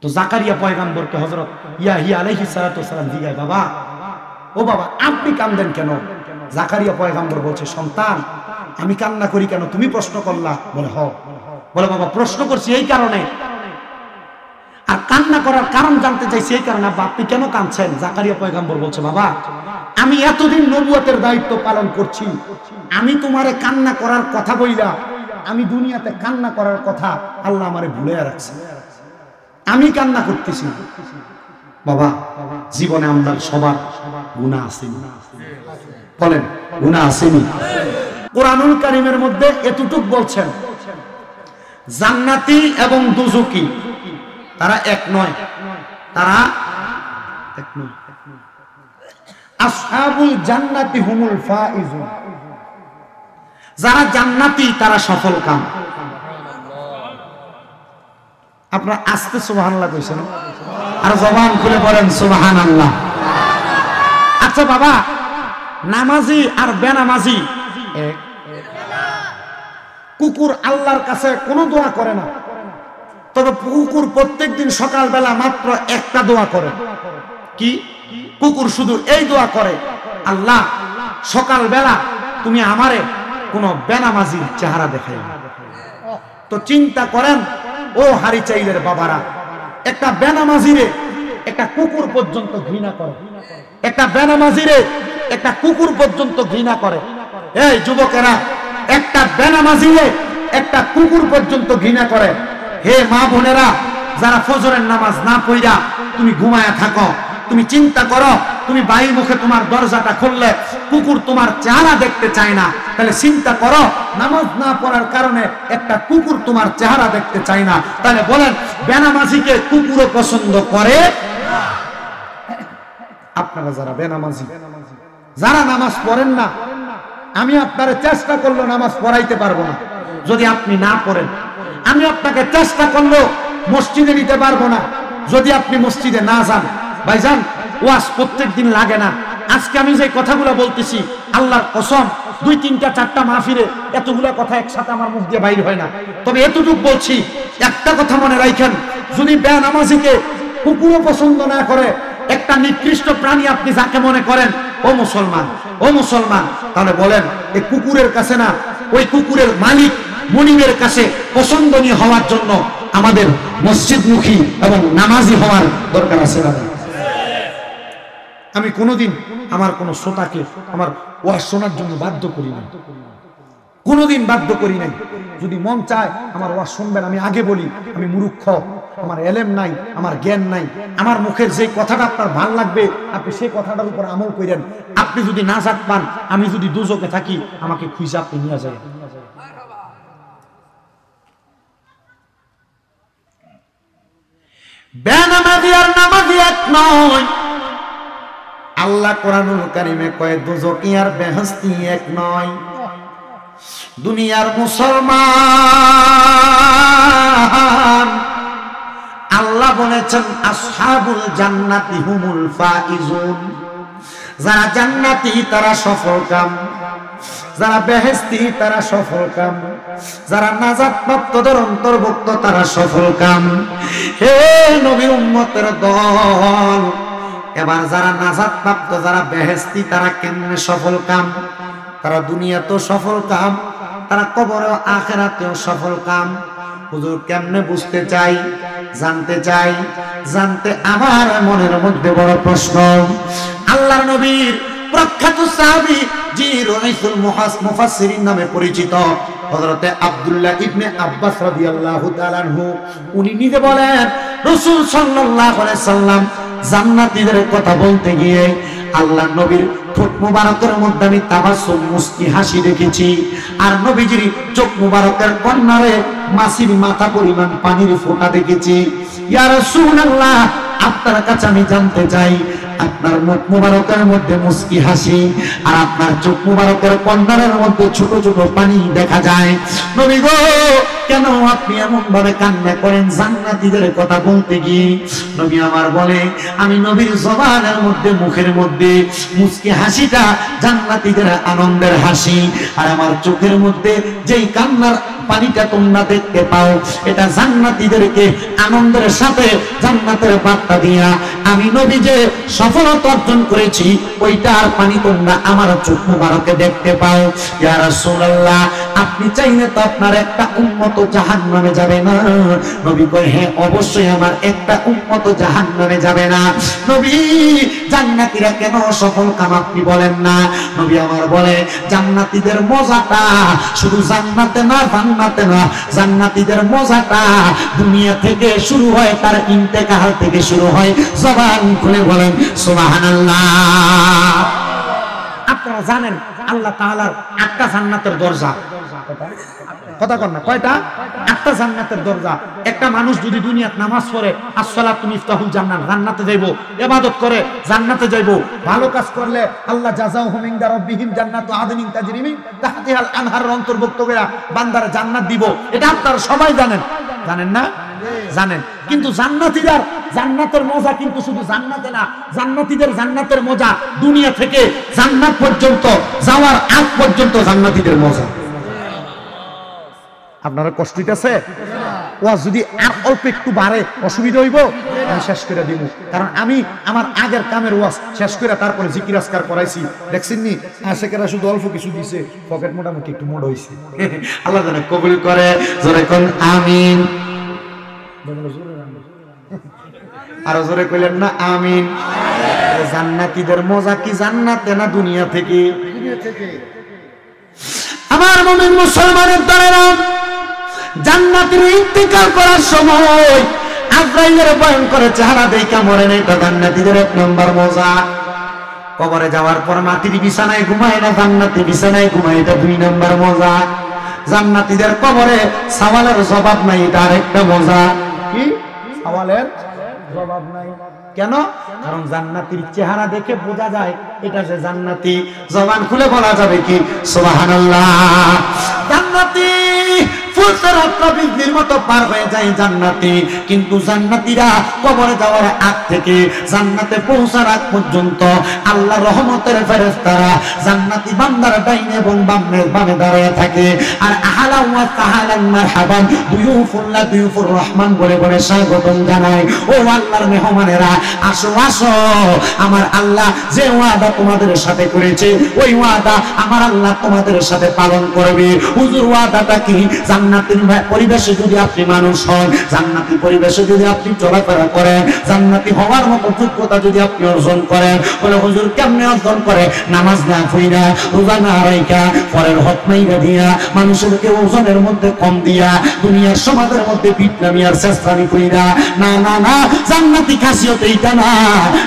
তো জাকারিয়া পয়গম্বরকে হযরত ইয়াহিয়া আলাইহিস সালাতু ওয়াসালাম জিজ্ঞাসা, বাবা ও বাবা আপনি কাঁদেন কেন? জাকারিয়া পয়গম্বর বলছে, সন্তান আমি কান্না করি কেন তুমি প্রশ্ন করলা? বলে হ। বলে বাবা প্রশ্ন করছি এই কারণে, আর কান্না করার কারণ জানতে চাইছি এই কারণে। আব্বা আপনি কেন কাঁদছেন? জাকারিয়া পয়গম্বর বলছে, বাবা আমি এতদিন নবুয়তের দায়িত্ব পালন করছি, আমি তোমারে কান্না করার কথা বইলা আমি দুনিয়াতে কান্না করার কথা আল্লাহ আমারে ভুলে রাখছে, আমি কান্না করতেছি। বাবা জীবনে আমরা সবার গুনাহ আছে, বলেন গুনাহ আসেনি? কোরআনুল কারীমের মধ্যে এতটুক বলছেন, জান্নাতি এবং দুজকি তারা এক নয়, তারা এক নয়। আসহাবুল জান্নাতি হুমুল ফাইজুন, যারা জান্নাতি তারা সফলকাম। আপনারা আস্তে সুবহানাল্লাহ কইছেন, আর জবান খুলে বলেন সুবহানাল্লাহ। আচ্ছা বাবা নামাজি আর বেনামাজি এক? কুকুর আল্লাহর কাছে কোনো দোয়া করে না, তবে কুকুর প্রত্যেকদিন সকালবেলা মাত্র একটা দোয়া করে। কি? কুকুর শুধু এই দোয়া করে, আল্লাহ সকালবেলা তুমি আমারে কোন বেনামাজির চেহারা দেখাই। তো চিন্তা করেন ও হারি চাইলের বাবারা, একটা বেনামাজিরে একটা কুকুর পর্যন্ত ঘৃণা করে, একটা বেনামাজিরে একটা কুকুর পর্যন্ত ঘৃণা করে। এই যুবকেরা, একটা বেনামাজিরে একটা কুকুর পর্যন্ত ঘৃণা করে। হে মা বোনেরা, যারা ফজরের নামাজ না পড়া তুমি ঘুমায়া থাকো, তুমি চিন্তা করো, তুমি বাড়ির মুখে তোমার দরজাটা খুললে কুকুর তোমার চেহারা দেখতে চায় না, তাহলে চিন্তা করো নামাজ না পড়ার কারণে একটা কুকুর তোমার চেহারা দেখতে চায় না, তাহলে বলেন বেনামাজিকে কুকুরও পছন্দ করে? আপনারা যারা বেনামাজি, যারা নামাজ পড়েন না, আমি আপনারে চেষ্টা করলো নামাজ পড়াইতে পারবো না যদি আপনি না পড়েন। আমি আপনাকে চেষ্টা করলো মসজিদে নিতে পারবো না যদি আপনি মসজিদে না যান। ভাইজান ওয়াজ প্রত্যেক দিন লাগে না। আজকে আমি যে কথাগুলো বলতেছি আল্লাহর কসম 2, 3, 4টা মাহফিলে এতগুলা কথা একসাথে আমার মুখ দিয়ে বাইর হয় না। তবে এতটুকু বলছি, একটা কথা মনে রাখেন, যদি বেনামাজিকে কুকুরও পছন্দ না করে, একটা নিকৃষ্ট প্রাণী আপনি যাকে মনে করেন ও মুসলমান, ও মুসলমান, তাহলে বলেন এই কুকুরের কাছে না, ওই কুকুরের মালিক মনিবের কাছে পছন্দনীয় হওয়ার জন্য আমাদের মসজিদমুখী এবং নামাজি হওয়ার দরকার আছে না? আমি কোনোদিন আমার কোন শ্রোতাকে আমার ওয়াজ শোনার জন্য বাধ্য করি না, কোনোদিন বাধ্য করি নাই। যদি মন চায় আমার ওয়াজ শুনবেন, আমি আগে বলি আমি মূর্খ, আমার এলেম নাই, আমার জ্ঞান নাই, আমার মুখের যে কথাটা আপনার ভাল লাগবে আপনি সেই কথাটার উপর আমল করেন। আপনি যদি নাজাত পান, আমি যদি দুজকে থাকি, আমাকে খুঁজে আপনি নিয়ে যাবেন। বেনামাজি আর নামাজি এক নয়। আল্লাহ কোরআনুল কারীমে কয় দোজকি আর বেহেশতি এক নয়। দুনিয়ার মুসলমান, আল্লাহ বলেছেন আসহাবুল জান্নাতি হুমুল ফাইজুন, যারা জান্নাতি তারা সফলকাম, যারা বেহেশতি তারা সফলকাম, যারা নাজাত প্রাপ্তদের অন্তর্ভুক্ত তারা সফলকাম। হে নবীর উম্মতের দল, এবার যারা নাজাত প্রাপ্ত, যারা বেহেশতি তারা কেমনে সফলকাম? তারা দুনিয়া তো সফল কাম, তারা কবরে আখিরাতেও সফল কাম। হুজুর কেমনে বুঝতে চাই, জানতে চাই, জানতে আমার মনের মধ্যে বড় প্রশ্ন। আল্লাহর নবীর প্রখ্যাত সাহাবী যিনি রাইসুল মুফাসসিরিন নামে পরিচিত হযরতে আব্দুল্লাহ ইবনে আব্বাস রাদিয়াল্লাহু তাআলা আনহু, উনি নিজে বলেন রাসূল সাল্লাল্লাহু আলাইহি সাল্লাম জান্নাতীদের কথা বলতে গিয়ে আল্লাহর নবীর ঠোঁট মুবারকের মধ্যে আমি তাবাসসুম মুস্কি হাসি দেখেছি, আর নবীজির চোখ মুবারকের কর্নারে মাছির মাথা পরিমাণ পানির ফোঁটা দেখেছি। ইয়া রাসূলুল্লাহ, আপনার কাছে আমি জানতে চাই, আপনার মুখ মুবারকের মধ্যে মুস্কি হাসি আর আপনার চোখ মুবারকের কর্নারের মধ্যে ছোট ছোট পানি দেখা যায়, নবী গো কেন আপনি এমন ভাবে কান্না করেন জান্নাতীদের কথা বলতে গিয়ে? নবী আমার বলে, আমি নবীর জবানের মধ্যে মুখের মধ্যে মুস্কি হাসিটা জান্নাতীদের আনন্দের হাসি, আর আমার চোখের মধ্যে যেই কান্নার পানিটা তোমরা দেখতে পাও এটা জান্নাতীদেরকে আনন্দের সাথে জান্নাতের বার্তা দিয়া আমি নবী যে সফলতা অর্জন করেছি ওইটার পানি তোমরা আমার চোখ মুবারকে দেখতে পাও। ইয়া রাসূলুল্লাহ, আপনি চাইলে তো আপনার একটা উম্মত জাহান্নামে যাবে না? নবী কয়, হ্যাঁ অবশ্যই আমার একটা উম্মত জাহান্নামে যাবে না। নবী, জান্নাতীরা কেন সফল কাম আপনি বলেন না? নবী আমার বলে, জান্নাতীদের মজাটা শুধু জান্নাতে না, জান্নাতে না, জান্নাতীদের মজাটা দুনিয়া থেকে শুরু হয়, তার ইন্তেকাল থেকে শুরু হয়। জবান খুলে বলেন সুবহানাল্লাহ। আপনারা জানেন আল্লাহ তাআলার 8টা জান্নাতের দরজা, কথা কন না, কয়টা? 8টা জান্নাতের দরজা। একটা মানুষ যদি দুনিয়াত নামাজ পড়ে, আসসালাতু মিফতাহুল জান্নাত, জান্নাতে যাইবো, ইবাদত করে জান্নাতে যাইবো, ভালো কাজ করলে আল্লাহ জাযাউহুম ইনদা রাব্বিহিম জান্নাতু আদনিন তাজরি মিন তাহতিহাল আনহার অন্তর্ভুক্ত করে বান্দার জান্নাত দিব। এটা আপনারা সবাই জানেন, জানেন না? জানেন। কিন্তু জান্নাতীদের জান্নাতের মজা কিন্তু শুধু জান্নাতে না, জান্নাতীদের জান্নাতের মজা দুনিয়া থেকে জান্নাত পর্যন্ত যাওয়ার আগ পর্যন্ত জান্নাতীদের মজা। আপনারা কষ্ট হইতেছে? ওয়াজ যদি আর অল্প একটু বাড়ে অসুবিধা হইব, আমি শেষ করে দিব। কারণ আমি আমার আগের কামের ওয়াজ শেষ করে তারপরে জিকির আজকার করাইছি, দেখছেন নি? আশেকেরা শুধু অল্প কিছু দিছে, পকেট মোটামুটি একটু মোড় হইছে। আল্লাহ যেন কবুল করে, জোরে কোন আমিন। আরো জোরে কইলেন না আমিন। জান্নাতীদের মজা কি জান্নাতে না দুনিয়া থেকে? আমার মুমিন মুসলমানের দলেরা, জান্নাতের ইন্তেকাল করার সময় আজরাইলের ভয়ঙ্কর চেহারা দেখা মরে নাই, এটা জান্নাতীদের 1 নম্বর মজা। কবরে যাওয়ার পর মাটির বিছানায় ঘুমায় না, জান্নাতি বিছানায় ঘুমায়, এটা 2 নম্বর মজা। জান্নাতীদের কবরে সওয়ালের জবাব নাই, এটা আরেকটা মজা। কি সওয়ালের জবাব নাই? কেন? কারণ জান্নাতীর চেহারা দেখে বোঝা যায় এটা যে জান্নাতি। জবান খুলে বলা যাবে কি সুবহানাল্লাহ। জান্নাতি মতো পার হয়ে যায় জান্নাতি, কিন্তু জান্নাতীরা কবরে যাওয়ার আগ থেকে জান্নাতে পৌঁছার আগ পর্যন্ত আল্লাহর রহমতের ফেরেশতারা জান্নাতি বান্দার ডাইনে এবং বামে দাঁড়িয়ে থাকে, আর আহলা ওয়া তাহালান মারহাবান দুয়ুফুল্লাহ দুয়ুফুর রহমান বলে বলে স্বাগতম জানায়। ও আল্লাহর মেহমানেরা, আসো আসো, আমার আল্লাহ যে ওয়াদা তোমাদের সাথে করেছে ওই ওয়াদা আমার আল্লাহ তোমাদের সাথে পালন করবে। হুজুর ওয়াদাটা কি? জান্নাতের পরিবেশে যদি আপনি মানুষ হন, জান্নাতি পরিবেশে যদি আপনি চলাফেরা করেন, জান্নাতি হওয়ার মতো যোগ্যতা যদি আপনি অর্জন করেন, বলে হুজুর কেমনে অর্জন করে? নামাজ না পড়া, রোজা না রাখা, পরের হক মাইরা দিয়া, মানুষেরকে ওজনের মধ্যে কম দিয়া, দুনিয়ার সমাজের মধ্যে বিপ্লবী আর চেষ্টানি কইরা। না না না, জান্নাতি খাসিয়ত এইটা না।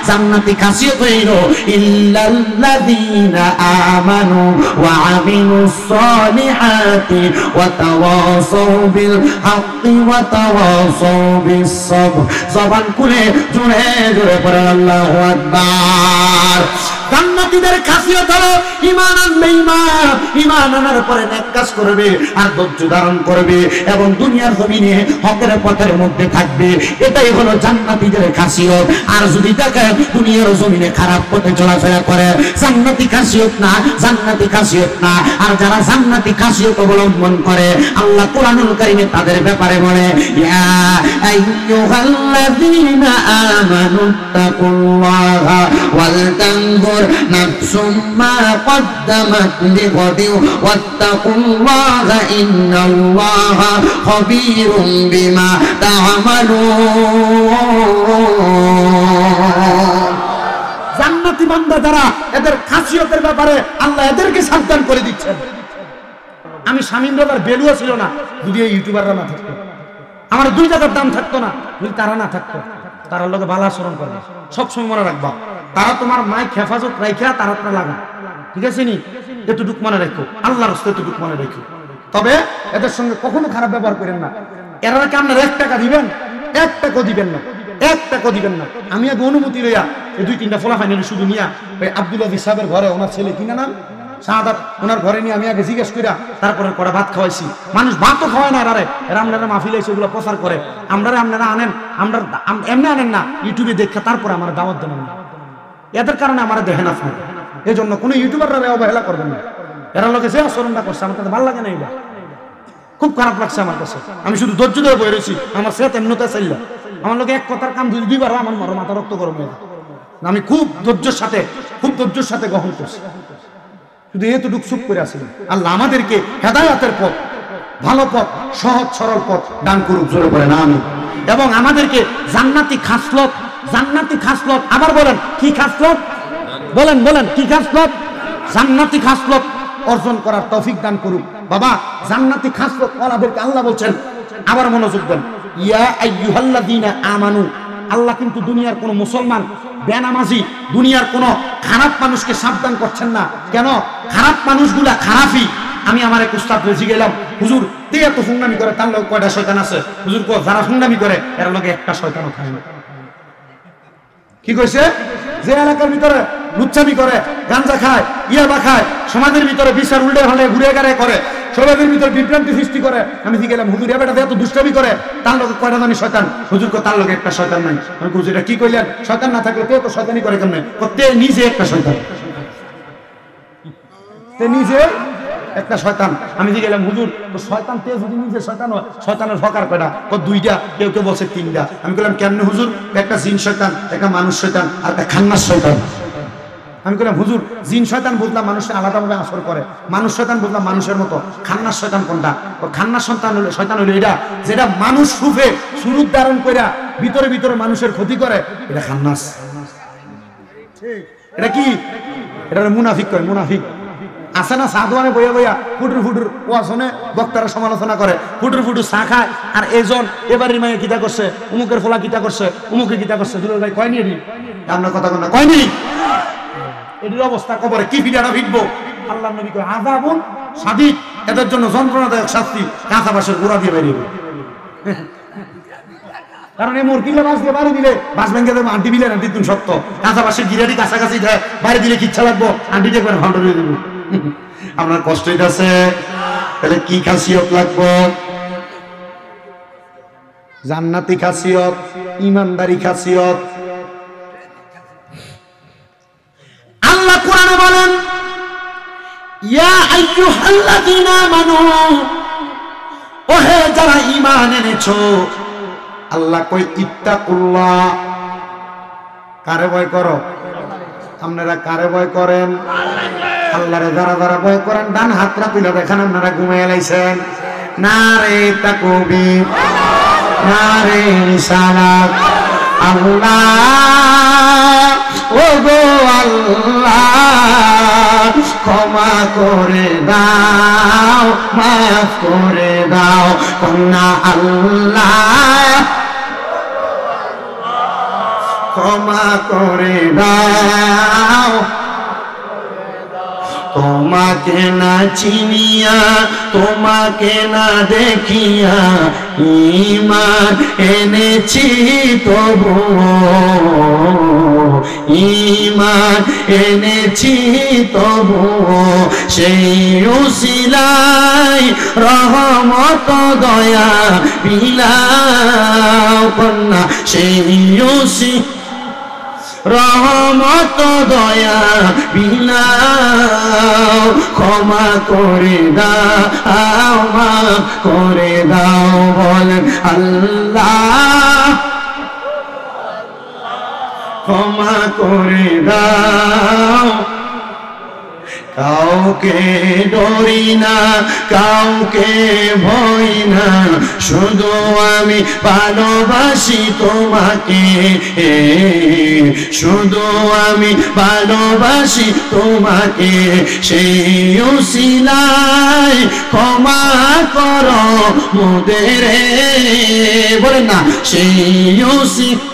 জান্নাতি খাসিয়ত হইলো ইল্লাল্লাযীনা আমানু ওয়া আমিলুস সালিহাতি ওয়া তাওয়াসাউ বিল হাক্কি ওয়া তাওয়াসাউ বিস সাবর। জবান খুলে জোরে জোরে পড়ে আল্লাহু আকবার। জান্নাতীদের খাসিয়ত হলো ঈমান আনবে, ঈমান আনার পরে নেক কাজ করবে আর ধৈর্য ধারণ করবে এবং দুনিয়ার জমিনে হকের পথের মধ্যে থাকবে। এটাই হলো জান্নাতীদের খাসিয়ত। আর যদি দেখেন দুনিয়ার জমিনে খারাপ পথে চলাফেরা করে, জান্নাতি খাসিয়ত না, জান্নাতি খাসিয়ত না। আর যারা জান্নাতি খাসিয়ত অবলম্বন করে, আল্লাহ কোরআনুল কারীমে তাদের ব্যাপারে বলে, ইয়া আইয়ুহাল্লাযীনা আমানুত্তাকুল্লাহা ওয়াল তানজুর নাফসুম মা কদ্দামাত লিগাদিন ওয়াত্তাকুল্লাহা ইন্নাল্লাহা খাবীরুম বিমা তা'মালুন। জান্নাতি বান্দা যারা, এদের খাসিয়তের ব্যাপারে আল্লাহ এদেরকে সাবধান করে দিচ্ছেন। আমি শামীম রাজার ভ্যালুও ছিল না যদি এই ইউটিউবাররা না থাকতো, আমার 2 টাকার দাম থাকতো না যদি তারা না থাকতো। তারা লোকে ভালো আচরণ করবে, সবসময় মনে রাখবা, তারা তোমার মাইক হেফাজত রাখা তারা লাগা, ঠিক আছে নি? এতটুক মনে রাখো, আল্লাহর রাস্তায় এতটুক মনে রাখো। তবে এদের সঙ্গে কখনো খারাপ ব্যবহার করেন না। এরা কি আপনার 1 টাকা দিবেন? 1 টাকাও দিবেন না, 1 টাকাও দিবেন না। আমি আগে অনুমতি লইয়া এই 2-3টা ফোলা ফাইনালি শুধু নিয়া ওই আব্দুল আজিজ সাহেবের ঘরে, ওনার ছেলে কিনা নাম শাহাদাত, ওনার ঘরে নিয়ে আমি আগে জিজ্ঞেস কইরা তারপরে কড়া ভাত খাওয়াইছি। মানুষ ভাতও খাওয়ায় না, এরা আপনারা মাহফিল এসে ওগুলো প্রচার করে। আপনারা আনেন, আমরা এমনি আনেন না, ইউটিউবে দেখে তারপরে আমার দাওয়াত দেন না। এদের কারণে আমার দেখেন আপনি। এই জন্য কোনো ইউটিউবাররা অবহেলা করবেন না। এরা লোকে যে আচরণটা করছে আমার কাছে ভালো লাগে না, এটা খুব খারাপ লাগছে আমার কাছে। আমি শুধু ধৈর্য ধরে বয়ে রয়েছি, আমার সেত এমনিতে চাইল। আমার লোকে এক কথার কাম যদি 2বার আমার মাথা রক্ত গরম হয়ে যায়। আমি খুব ধৈর্যের সাথে গ্রহণ করছি, শুধু এতটুকু চুপ করে আসিনি। আল্লাহ আমাদেরকে হেদায়েতের পথ, ভালো পথ, সহজ সরল পথ দান করুক, জোরে বলেন আমিন। এবং আমাদেরকে জান্নাতি খাসলত, আবার বলেন কি খাসলত, বলেন কি খাসলত? জান্নাতি খাসলত অর্জন করার তৌফিক দান করুক। বাবা, জান্নাতি খাসলত ওয়ালাদেরকে আল্লাহ বলছেন, আবার মনোযোগ দেন, ইয়া আইয়ুহাল্লাযীনা আমানু। আল্লাহ কিন্তু দুনিয়ার কোন মুসলমান, বেনামাজি, দুনিয়ার কোন খারাপ মানুষকে সাবধান করছেন না। কেন? খারাপ মানুষগুলা খারাপই। আমি আমার এক উস্তাদ রেজি গেলাম, হুজুর তে এত ফুংনামি করে, তার লোক কয়টা শয়তান আছে? হুজুর কো যারা ফুংনামি করে এর লোকে একটা শয়তানও থাকে না। কি কইছে? যে এলাকার ভিতরে লুচ্চামি করে, গাঞ্জা খায়, ইয়াবা খায়, সমাজের ভিতরে বিচার উল্টে হলে ঘুরে গাড়ে করে, সমাজের ভিতরে বিভ্রান্তি সৃষ্টি করে। আমি ঠিক গেলাম, হুজুর এবারটা এত দুষ্টামি করে, তার লোকে কয়টা জানি শয়তান? হুজুর কো তার লোকে একটা শয়তান নাই। আমি হুজুর এটা কি কইলেন? শয়তান না থাকলে তে তো শয়তানি করে কেমনে? তে নিজে একটা শয়তান, তে নিজে একটা শয়তান। আমি ঠিক গেলাম, হুজুর শয়তান তে যদি নিজে শয়তান হয়, শয়তানের ফকার কয়টা? 2টা, কেউ বলছে 3টা। আমি বললাম কেমনে হুজুর? একটা জিন শয়তান, একটা মানুষ শয়তান, আর একটা খান্নাস শয়তান। আমি বললাম হুজুর জিন শয়তান বুঝলাম মানুষের আলাদাভাবে আসর করে, মানুষ শয়তান বুঝলাম মানুষের মতো, খান্নাস শয়তান কোনটা? খান্নাস শয়তান হলো এটা যেটা মানুষ রূপে সুরূপ ধারণ কইরা ভিতরে মানুষের ক্ষতি করে, এটা খান্নাস। এটা কি? এটা মুনাফিক কয়, মুনাফিক। আছে না সাধুয়ানে বইয়া ফুটুর ওয়াসনে বক্তারা সমালোচনা করে, ফুটুর চা খায়, আর এজন এবারের মায়ে কিতা করছে, উমুকের ফলা কিতা করছে, উমুকে কিতা করছে, দুলাল ভাই কয়নি? এটি আপনার কথা কোন কয়নি? এটির অবস্থা কবরে কি ভিড়াটা ভিড়বো? আল্লাহর নবী কয় আযাবুন শাদীদ, এদের জন্য যন্ত্রণাদায়ক শাস্তি, কাঁচা বাঁশের গোড়া দিয়ে বেরিয়ে। কারণ এই মুরগিলে বাস দিয়ে বাড়ি দিলে বাস ভেঙে দেবো, আন্টি দিলে আন্টি তুমি সত্য, কাঁচা বাঁশের গিরাটি কাছাকাছি দেয়, বাইরে দিলে কিচ্ছা লাগবো, আন্টি দেখবেন ভান্ড দিয়ে দেবো। আপনার কষ্ট আছে, তাহলে কি খাসিয়ত লাগবো? জান্নাতি খাসিয়ত, ইমানদারি খাসিয়ত। আল্লাহ কোরআনে বলেন, ইয়া আইয়ুহাল্লাযীনা আমানু, ওহে যারা ঈমান এনেছো। আল্লাহ কই ইত্তাকুল্লাহ, কারে ভয় করো? আপনারা কারে ভয় করেন? আল্লাহরে যারা ভয় করেন ডান হাতটা তুলে দেখেন আপনারা ঘুমিয়ে লাইছেন। নারে তাকবীর, নারে রিসালাত। আল্লাহ ও গো আল্লাহ, ক্ষমা করে দাও, মাফ করে দাও, কন্যা আল্লাহ ক্ষমা করে দাও। তোমাকে না চিনিয়া, তোমাকে না দেখিয়া ঈমান এনেছি তবু, ঈমান এনেছি তবু, সেই উসিলায় রহমত দয়া বিলাও কন্যা, সেই উসিলায় রহমত দয়া বিলাও, ক্ষমা করে দাও, মাফ করে দাও। বলেন আল্লাহ ক্ষমা ক্ষমা করে দাও। কাউকে ডরি না, কাউকে ভয় না, শুধু আমি ভালোবাসি তোমাকে, শুধু আমি ভালোবাসি তোমাকে। সেই উসিলায় ক্ষমা করো মোদের, বলেন না, সেই উসিলায়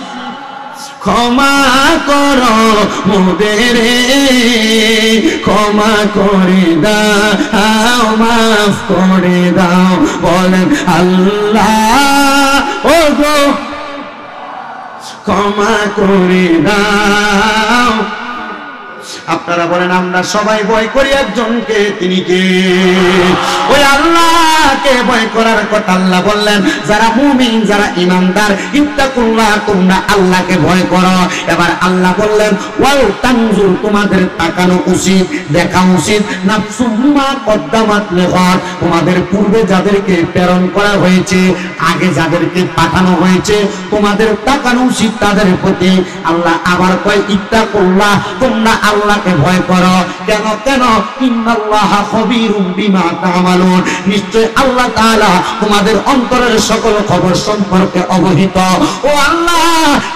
ক্ষমা করো মোদের, ক্ষমা করে দাও, মাফ করে দাও। বলেন আল্লাহ ও গো ক্ষমা করে দাও। আপনারা বলেন আমরা সবাই ভয় করি একজনকে, তিনি কে? ওই আল্লাহকে ভয় করার কথা আল্লাহ বললেন। যারা মুমিন, যারা ইমানদার, ইত্তাকুল্লাহ, তোমরা আল্লাহকে ভয় করো। এবার আল্লাহ বললেন ওয়াল তানজুর, তোমাদের তাকানো উচিত, দেখা উচিত, নাফসুম মা কদ্দামাত লিগাদ, তোমাদের পূর্বে যাদেরকে প্রেরণ করা হয়েছে, আগে যাদেরকে পাঠানো হয়েছে, তোমাদের তাকানো উচিত তাদের প্রতি। আল্লাহ আবার কয় ইত্তাকুল্লাহ, তোমরা আল্লাহকে ভয় করো। কেন? কেন? ইন্নাল্লাহা খবীরুম বিমা তা'মালুন, নিশ্চয় আল্লাহ তাআলা তোমাদের অন্তরের সকল খবর সম্পর্কে অবহিত। ও আল্লাহ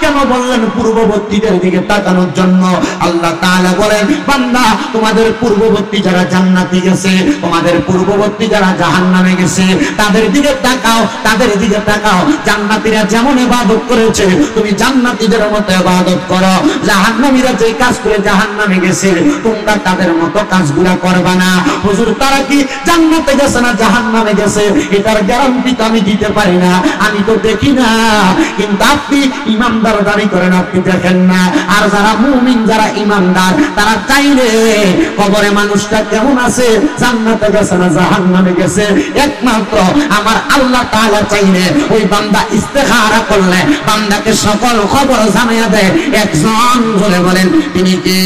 কেন বললেন পূর্ববর্তীদের দিকে তাকানোর জন্য? আল্লাহ তাআলা বলেন বান্দা, তোমাদের পূর্ববর্তী যারা জান্নাতে গেছে, তোমাদের পূর্ববর্তী যারা জাহান্নামে গেছে, তাদের দিকে তাকাও, তাদের দিকে তাকাও। জান্নাতীরা যেমন ইবাদত করেছে, তুমি জান্নাতীদের মতো ইবাদত করো। জাহান্নামীরা যে কাজ করে জাহান্নামে গেছে, তোমরা তাদের মতো কাজগুলা করবা না। হুজুর তারা কি জান্নাতে গেছে না জাহান্নামে গেছে, এটার গ্যারান্টি তো আমি দিতে পারি না, আমি তো দেখি না। কিন্তু আপনি ইমানদার দাবি করেন, আপনি দেখেন না। আর যারা মুমিন, যারা ইমানদার, তারা চাইলে কবরে মানুষটা কেমন আছে, জান্নাতে গেছে না জাহান্নামে গেছে, একমাত্র আমার আল্লাহ তাআলা চাইলে ওই বান্দা ইস্তেখারা করলে বান্দাকে সকল খবর জানিয়ে দেয়। একজন বলে বলেন তিনি কি?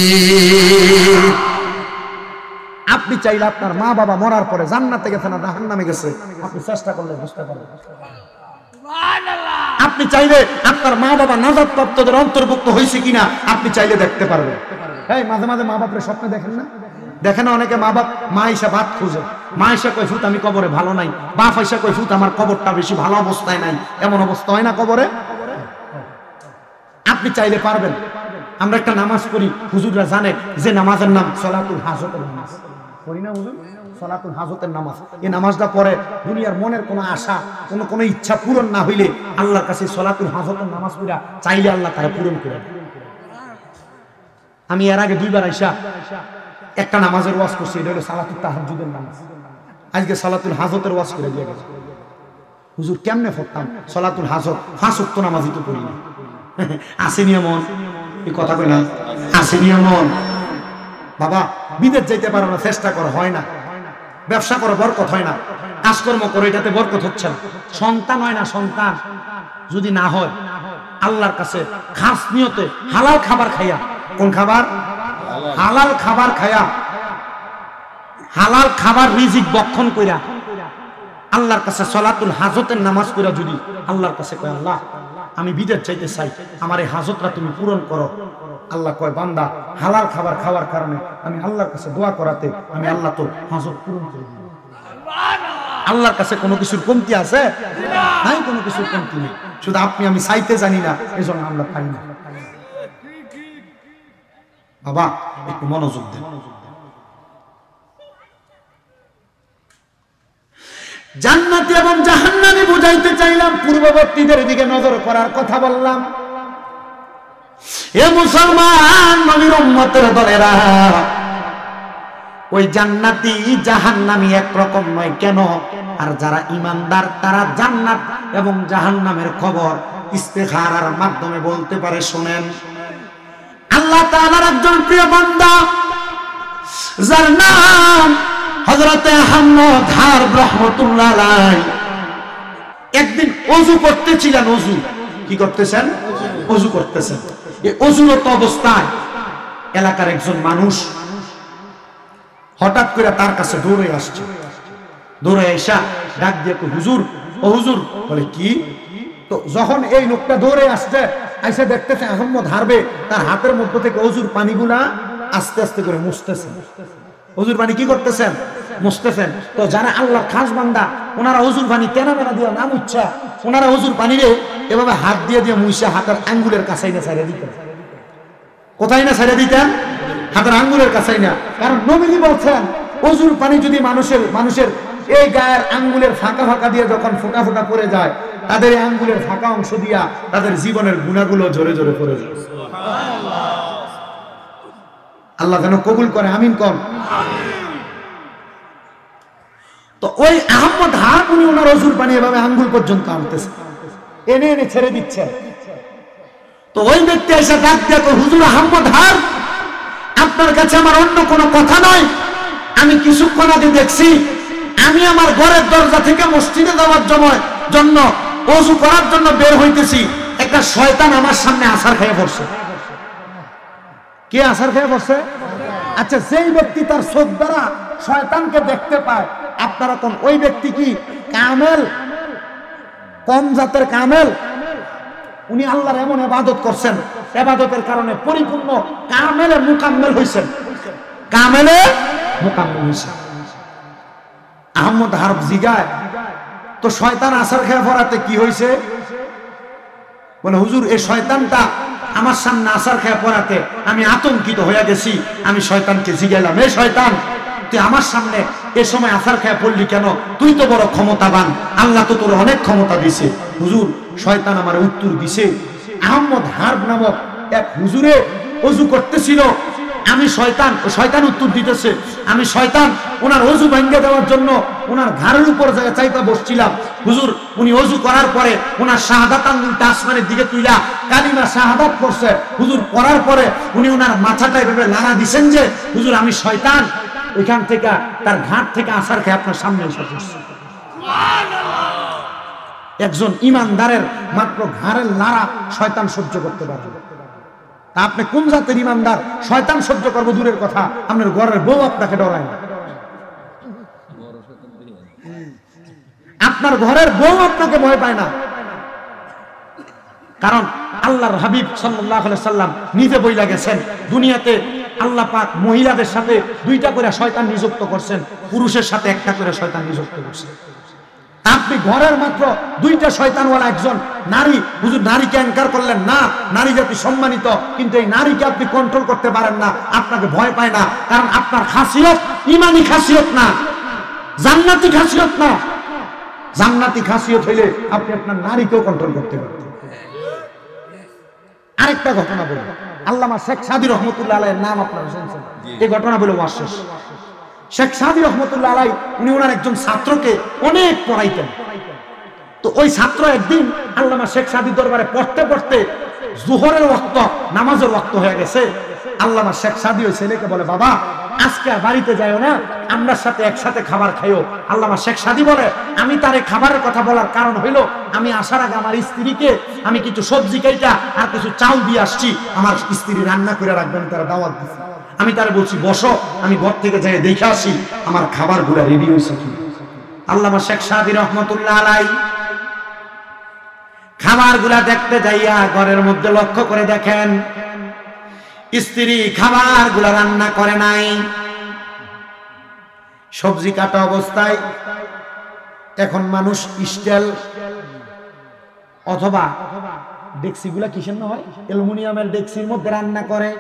আপনি চাইলে আপনার মা বাবা মরার পরে জান্নাতে গেছে না জাহান্নামে গেছে, আপনি চেষ্টা করলে বুঝতে পারবেন। আপনি চাইলে আপনার মা বাবা নাজাত প্রাপ্তদের অন্তর্ভুক্ত হয়েছে কিনা আপনি চাইলে দেখতে পারবেন। এই মাঝে মাঝে মা বাপের স্বপ্নে দেখেন না? দেখেন না অনেকে মা বাপ, মা ঈশা ভাত খুঁজে, মা ঈশা কয় ফুত আমি কবরে ভালো নাই, বাপ ঈশা কয় ফুত আমার কবরটা বেশি ভালো অবস্থায় নাই। এমন অবস্থা হয় না কবরে? আপনি চাইলে পারবেন। আমরা একটা নামাজ পড়ি, হুজুররা জানে যে নামাজের নাম সলাতুল হাজতের নামাজ। পড়ি না হুজুর? সলাতুল হাজতের নামাজ। এই নামাজটা পড়ে দুনিয়ার মনের কোনো আশা, কোনো ইচ্ছা পূরণ না হইলে আল্লাহর কাছে সলাতুল হাজতের নামাজ পড়া চাইলে আল্লাহ তারা পূরণ করে। আমি এর আগে দুইবার আইসা একটা নামাজের ওয়াজ করছি, এটা হলো সালাতুল তাহাজ্জুদের নামাজ। আজকে সলাতুল হাজতের ওয়াজ করে দিয়ে গেছে। হুজুর কেমনে পড়তাম সলাতুল হাজত? 5 ওয়াক্ত নামাজই তো পড়ি না। আসেনি এমন, এই কথা কই না, আসেনি এমন। বাবা বিদেশ যাইতে পারো না, চেষ্টা করো, হয় না। ব্যবসা করো, বরকত হয় না। কাজকর্ম করো, এটাতে বরকত হচ্ছে না। সন্তান হয় না, সন্তান যদি না হয় আল্লাহর কাছে খাস নিয়তে হালাল খাবার খাইয়া, কোন খাবার? হালাল খাবার খাইয়া, হালাল খাবার রিজিক বক্ষণ কইরা আল্লাহর কাছে সলাতুল হাজতের নামাজ পড়া যদি আল্লাহর কাছে কয় আল্লাহ আমি বিদেশ যাইতে চাই, আমার এই হাজতটা তুমি পূরণ করো। আল্লাহ কয় বান্দা হালাল খাবার খাওয়ার কারণে আমি আল্লাহর কাছে দোয়া করাতে আমি আল্লাহ তোর হাজত পূরণ করে দিই। আল্লাহর কাছে কোনো কিছুর কমতি আছে? নাই, কোনো কিছুর কমতি নেই। শুধু আপনি আমি চাইতে জানি না, এজন্য আমরা পাই না। বাবা একটু মনোযোগ দেন। জান্নাতি এবং জাহান্নামী বুঝাইতে চাইলাম, পূর্ববর্তীদের দিকে নজর করার কথা বললাম। এ মুসলমান নবীর উম্মতের দলেরা, ওই জান্নাতি জাহান্নামী একরকম নয়। কেন? আর যারা ঈমানদার তারা জান্নাত এবং জাহান্নামের খবর ইস্তেখারার মাধ্যমে বলতে পারে। শুনেন, আল্লাহ তাআলার একজন প্রিয় বান্দা যার নাম হযরতে আহমদ হারব রাহমাতুল্লাহ আলাইহি, একদিন ওযু করতেছিলেন। ওযু কি করতেছেন? ওযু করতেছেন। এই ওযুরত অবস্থায় এলাকার একজন মানুষ হঠাৎ করে তার কাছে দৌড়ে আসছে। দৌড়ে এসে ডাক দিয়ে হুজুর, ও হুজুর। বলে কি? তো যখন এই লোকটা দৌড়ে আসছে, আইসা দেখতেছে আহম্মদ হারবে তার হাতের মধ্যে থেকে অজুর পানিগুলা আস্তে আস্তে করে মুছতেছে। অজুর পানি কি করতেছেন? মুছতেছেন। তো যারা আল্লাহর খাস বান্দা ওনারা অজুর পানি কেনা বেনা দিয়ে না মুচ্ছা, ওনারা অজুর পানি রে এভাবে হাত দিয়ে দিয়ে মুইসা হাতের আঙ্গুলের কাছেই না ছাড়িয়ে দিতেন। কোথায় না ছাড়িয়ে দিতেন? হাতের আঙ্গুলের কাছেই না। কারণ নবীজি বলছেন অজুর পানি যদি মানুষের এই গায়ের আঙ্গুলের ফাঁকা ফাঁকা দিয়ে যখন ফোঁটা ফোঁটা পড়ে যায়, তাদের এই আঙ্গুলের ফাঁকা অংশ দিয়া তাদের জীবনের গুণাগুলো জোরে জোরে পড়ে যায়। আল্লাহ যেন কবুল করে, আমিন কর। তো ওই আহম্মদ হার উনি ওনার অজুর পানি এভাবে আঙ্গুল পর্যন্ত আনতেছে, এনে এনে ছেড়ে দিচ্ছে। তো ওই ব্যক্তি এসে ডাক দেখো, হুজুর আহম্মদ হার, আপনার কাছে আমার অন্য কোনো কথা নয়। আমি কিছুক্ষণ আগে দেখছি, আমি আমার ঘরের দরজা থেকে মসজিদে যাওয়ার জন্য ওযু করার জন্য বের হইতেছি, একটা শয়তান আমার সামনে আছাড় খেয়ে পড়ছে। কে আছাড় খেয়ে পড়ছে? আচ্ছা, যেই ব্যক্তি তার চোখ দ্বারা শয়তানকে দেখতে পায়, আপনারা কোন ওই ব্যক্তি কি কামেল, কম জাতের কামেল? উনি আল্লাহর এমন ইবাদত করছেন, ইবাদতের কারণে পরিপূর্ণ কামেলে মুকাম্মেল হইছেন, কামেলে মুকাম্মেল হইছেন। আহম্মদ হারব জিগায়, তো শয়তান আছাড় খেয়ে পড়াতে কি হয়েছে? বলে হুজুর, এই শয়তানটা আমার সামনে আছাড় খেয়ে পড়াতে আমি আতঙ্কিত হয়ে গেছি। আমি শয়তানকে জিগাইলাম, এই শয়তান, তুই আমার সামনে এ সময় আছাড় খেয়ে পড়লি কেন? তুই তো বড় ক্ষমতাবান, আল্লাহ তো তোর অনেক ক্ষমতা দিছে। হুজুর, শয়তান আমার উত্তর দিছে, আহম্মদ হারব নামক এক হুজুরে ওযু করতেছিল, আমি শয়তান উত্তর দিতেছে, আমি শয়তান ওনার ওযু ভেঙে দেওয়ার জন্য ওনার ঘাড়ের উপর চাইপা বসছিলাম। হুজুর, উনি ওযু করার পরে ওনার শাহাদাত আঙ্গুলটা আসমানের দিকে তুইলা কালিমা শাহাদাত করছে। হুজুর করার পরে উনি ওনার মাথাটা এভাবে লাড়া দিছেন যে হুজুর, আমি শয়তান ওইখান থেকে তার ঘাট থেকে আছাড় খেয়ে আপনার সামনে এসে পড়ছে। একজন ইমানদারের মাত্র ঘাড়ের লাড়া শয়তান সহ্য করতে পারে। তা আপনি কোন জাতের ইমানদার? শয়তান সহ্য করবো দূরের কথা, আপনার ঘরের বউ আপনাকে ডরায় না। আপনার ঘরের বউ আপনাকে ভয় পায় না, কারণ আল্লাহর হাবিব সাল্লাল্লাহু আলাইহি সাল্লাম নিজে বইলা গেছেন, দুনিয়াতে আল্লাহ পাক মহিলাদের সাথে 2টা করে শয়তান নিযুক্ত করছেন, পুরুষের সাথে 1টা করে শয়তান নিযুক্ত করছেন। আপনি ঘরের মাত্র 2টা শয়তানওয়ালা একজন নারী, হুজুর নারীকে অ্যাঙ্কার করলেন না, নারী জাতি সম্মানিত, কিন্তু এই নারীকে আপনি কন্ট্রোল করতে পারেন না, আপনাকে ভয় পায় না, কারণ আপনার খাসিয়ত ইমানি খাসিয়ত না, জান্নাতি খাসিয়ত না। জান্নাতি খাসিয়ত হইলে আপনি আপনার নারীকেও কন্ট্রোল করতে পারেন। আরেকটা ঘটনা বলি, আল্লামা শেখ সাদী রহমতুল্লাহ আলাইহির নাম আপনারা শুনছেন, এই ঘটনা বলে ওয়াজ শেষ। শেখ সাদী রহমতুল্লাহ আলাইহি উনি ওনার একজন ছাত্রকে অনেক পড়াইতেন। তো ওই ছাত্র একদিন আল্লামা শেখ সাদীর দরবারে পড়তে পড়তে জোহরের ওয়াক্ত, নামাজের ওয়াক্ত হয়ে গেছে। আল্লামা শেখ সাদী ওই ছেলেকে বলে, বাবা আজকে বাড়িতে যাইও না, আমরার সাথে একসাথে খাবার খাইও। আল্লামা শেখ সাদী বলে, আমি তারে খাবারের কথা বলার কারণ হইল, আমি আসার আগে আমার স্ত্রীকে আমি কিছু সবজি কাইটা আর কিছু চাউল দিয়ে আসছি, আমার স্ত্রী রান্না করে রাখবেন, তারা দাওয়াত দিচ্ছে। আমি তারে বলছি বসো, আমি ঘর থেকে যাই দেখে আসি আমার খাবার গুলা রেডি হয়েছে কি। আল্লামা শেখ সাদী রহমতুল্লাহ আলাইহি খাবার গুলা দেখতে যাইয়া ঘরের মধ্যে লক্ষ্য করে দেখেন স্ত্রী খাবার গুলা রান্না করে নাই, সবজি কাটা অবস্থায়। এখন মানুষ স্টিল অথবা ডেক্সি গুলা কিসের না হয়, অ্যালুমিনিয়ামের ডেক্সির মধ্যে রান্না করে,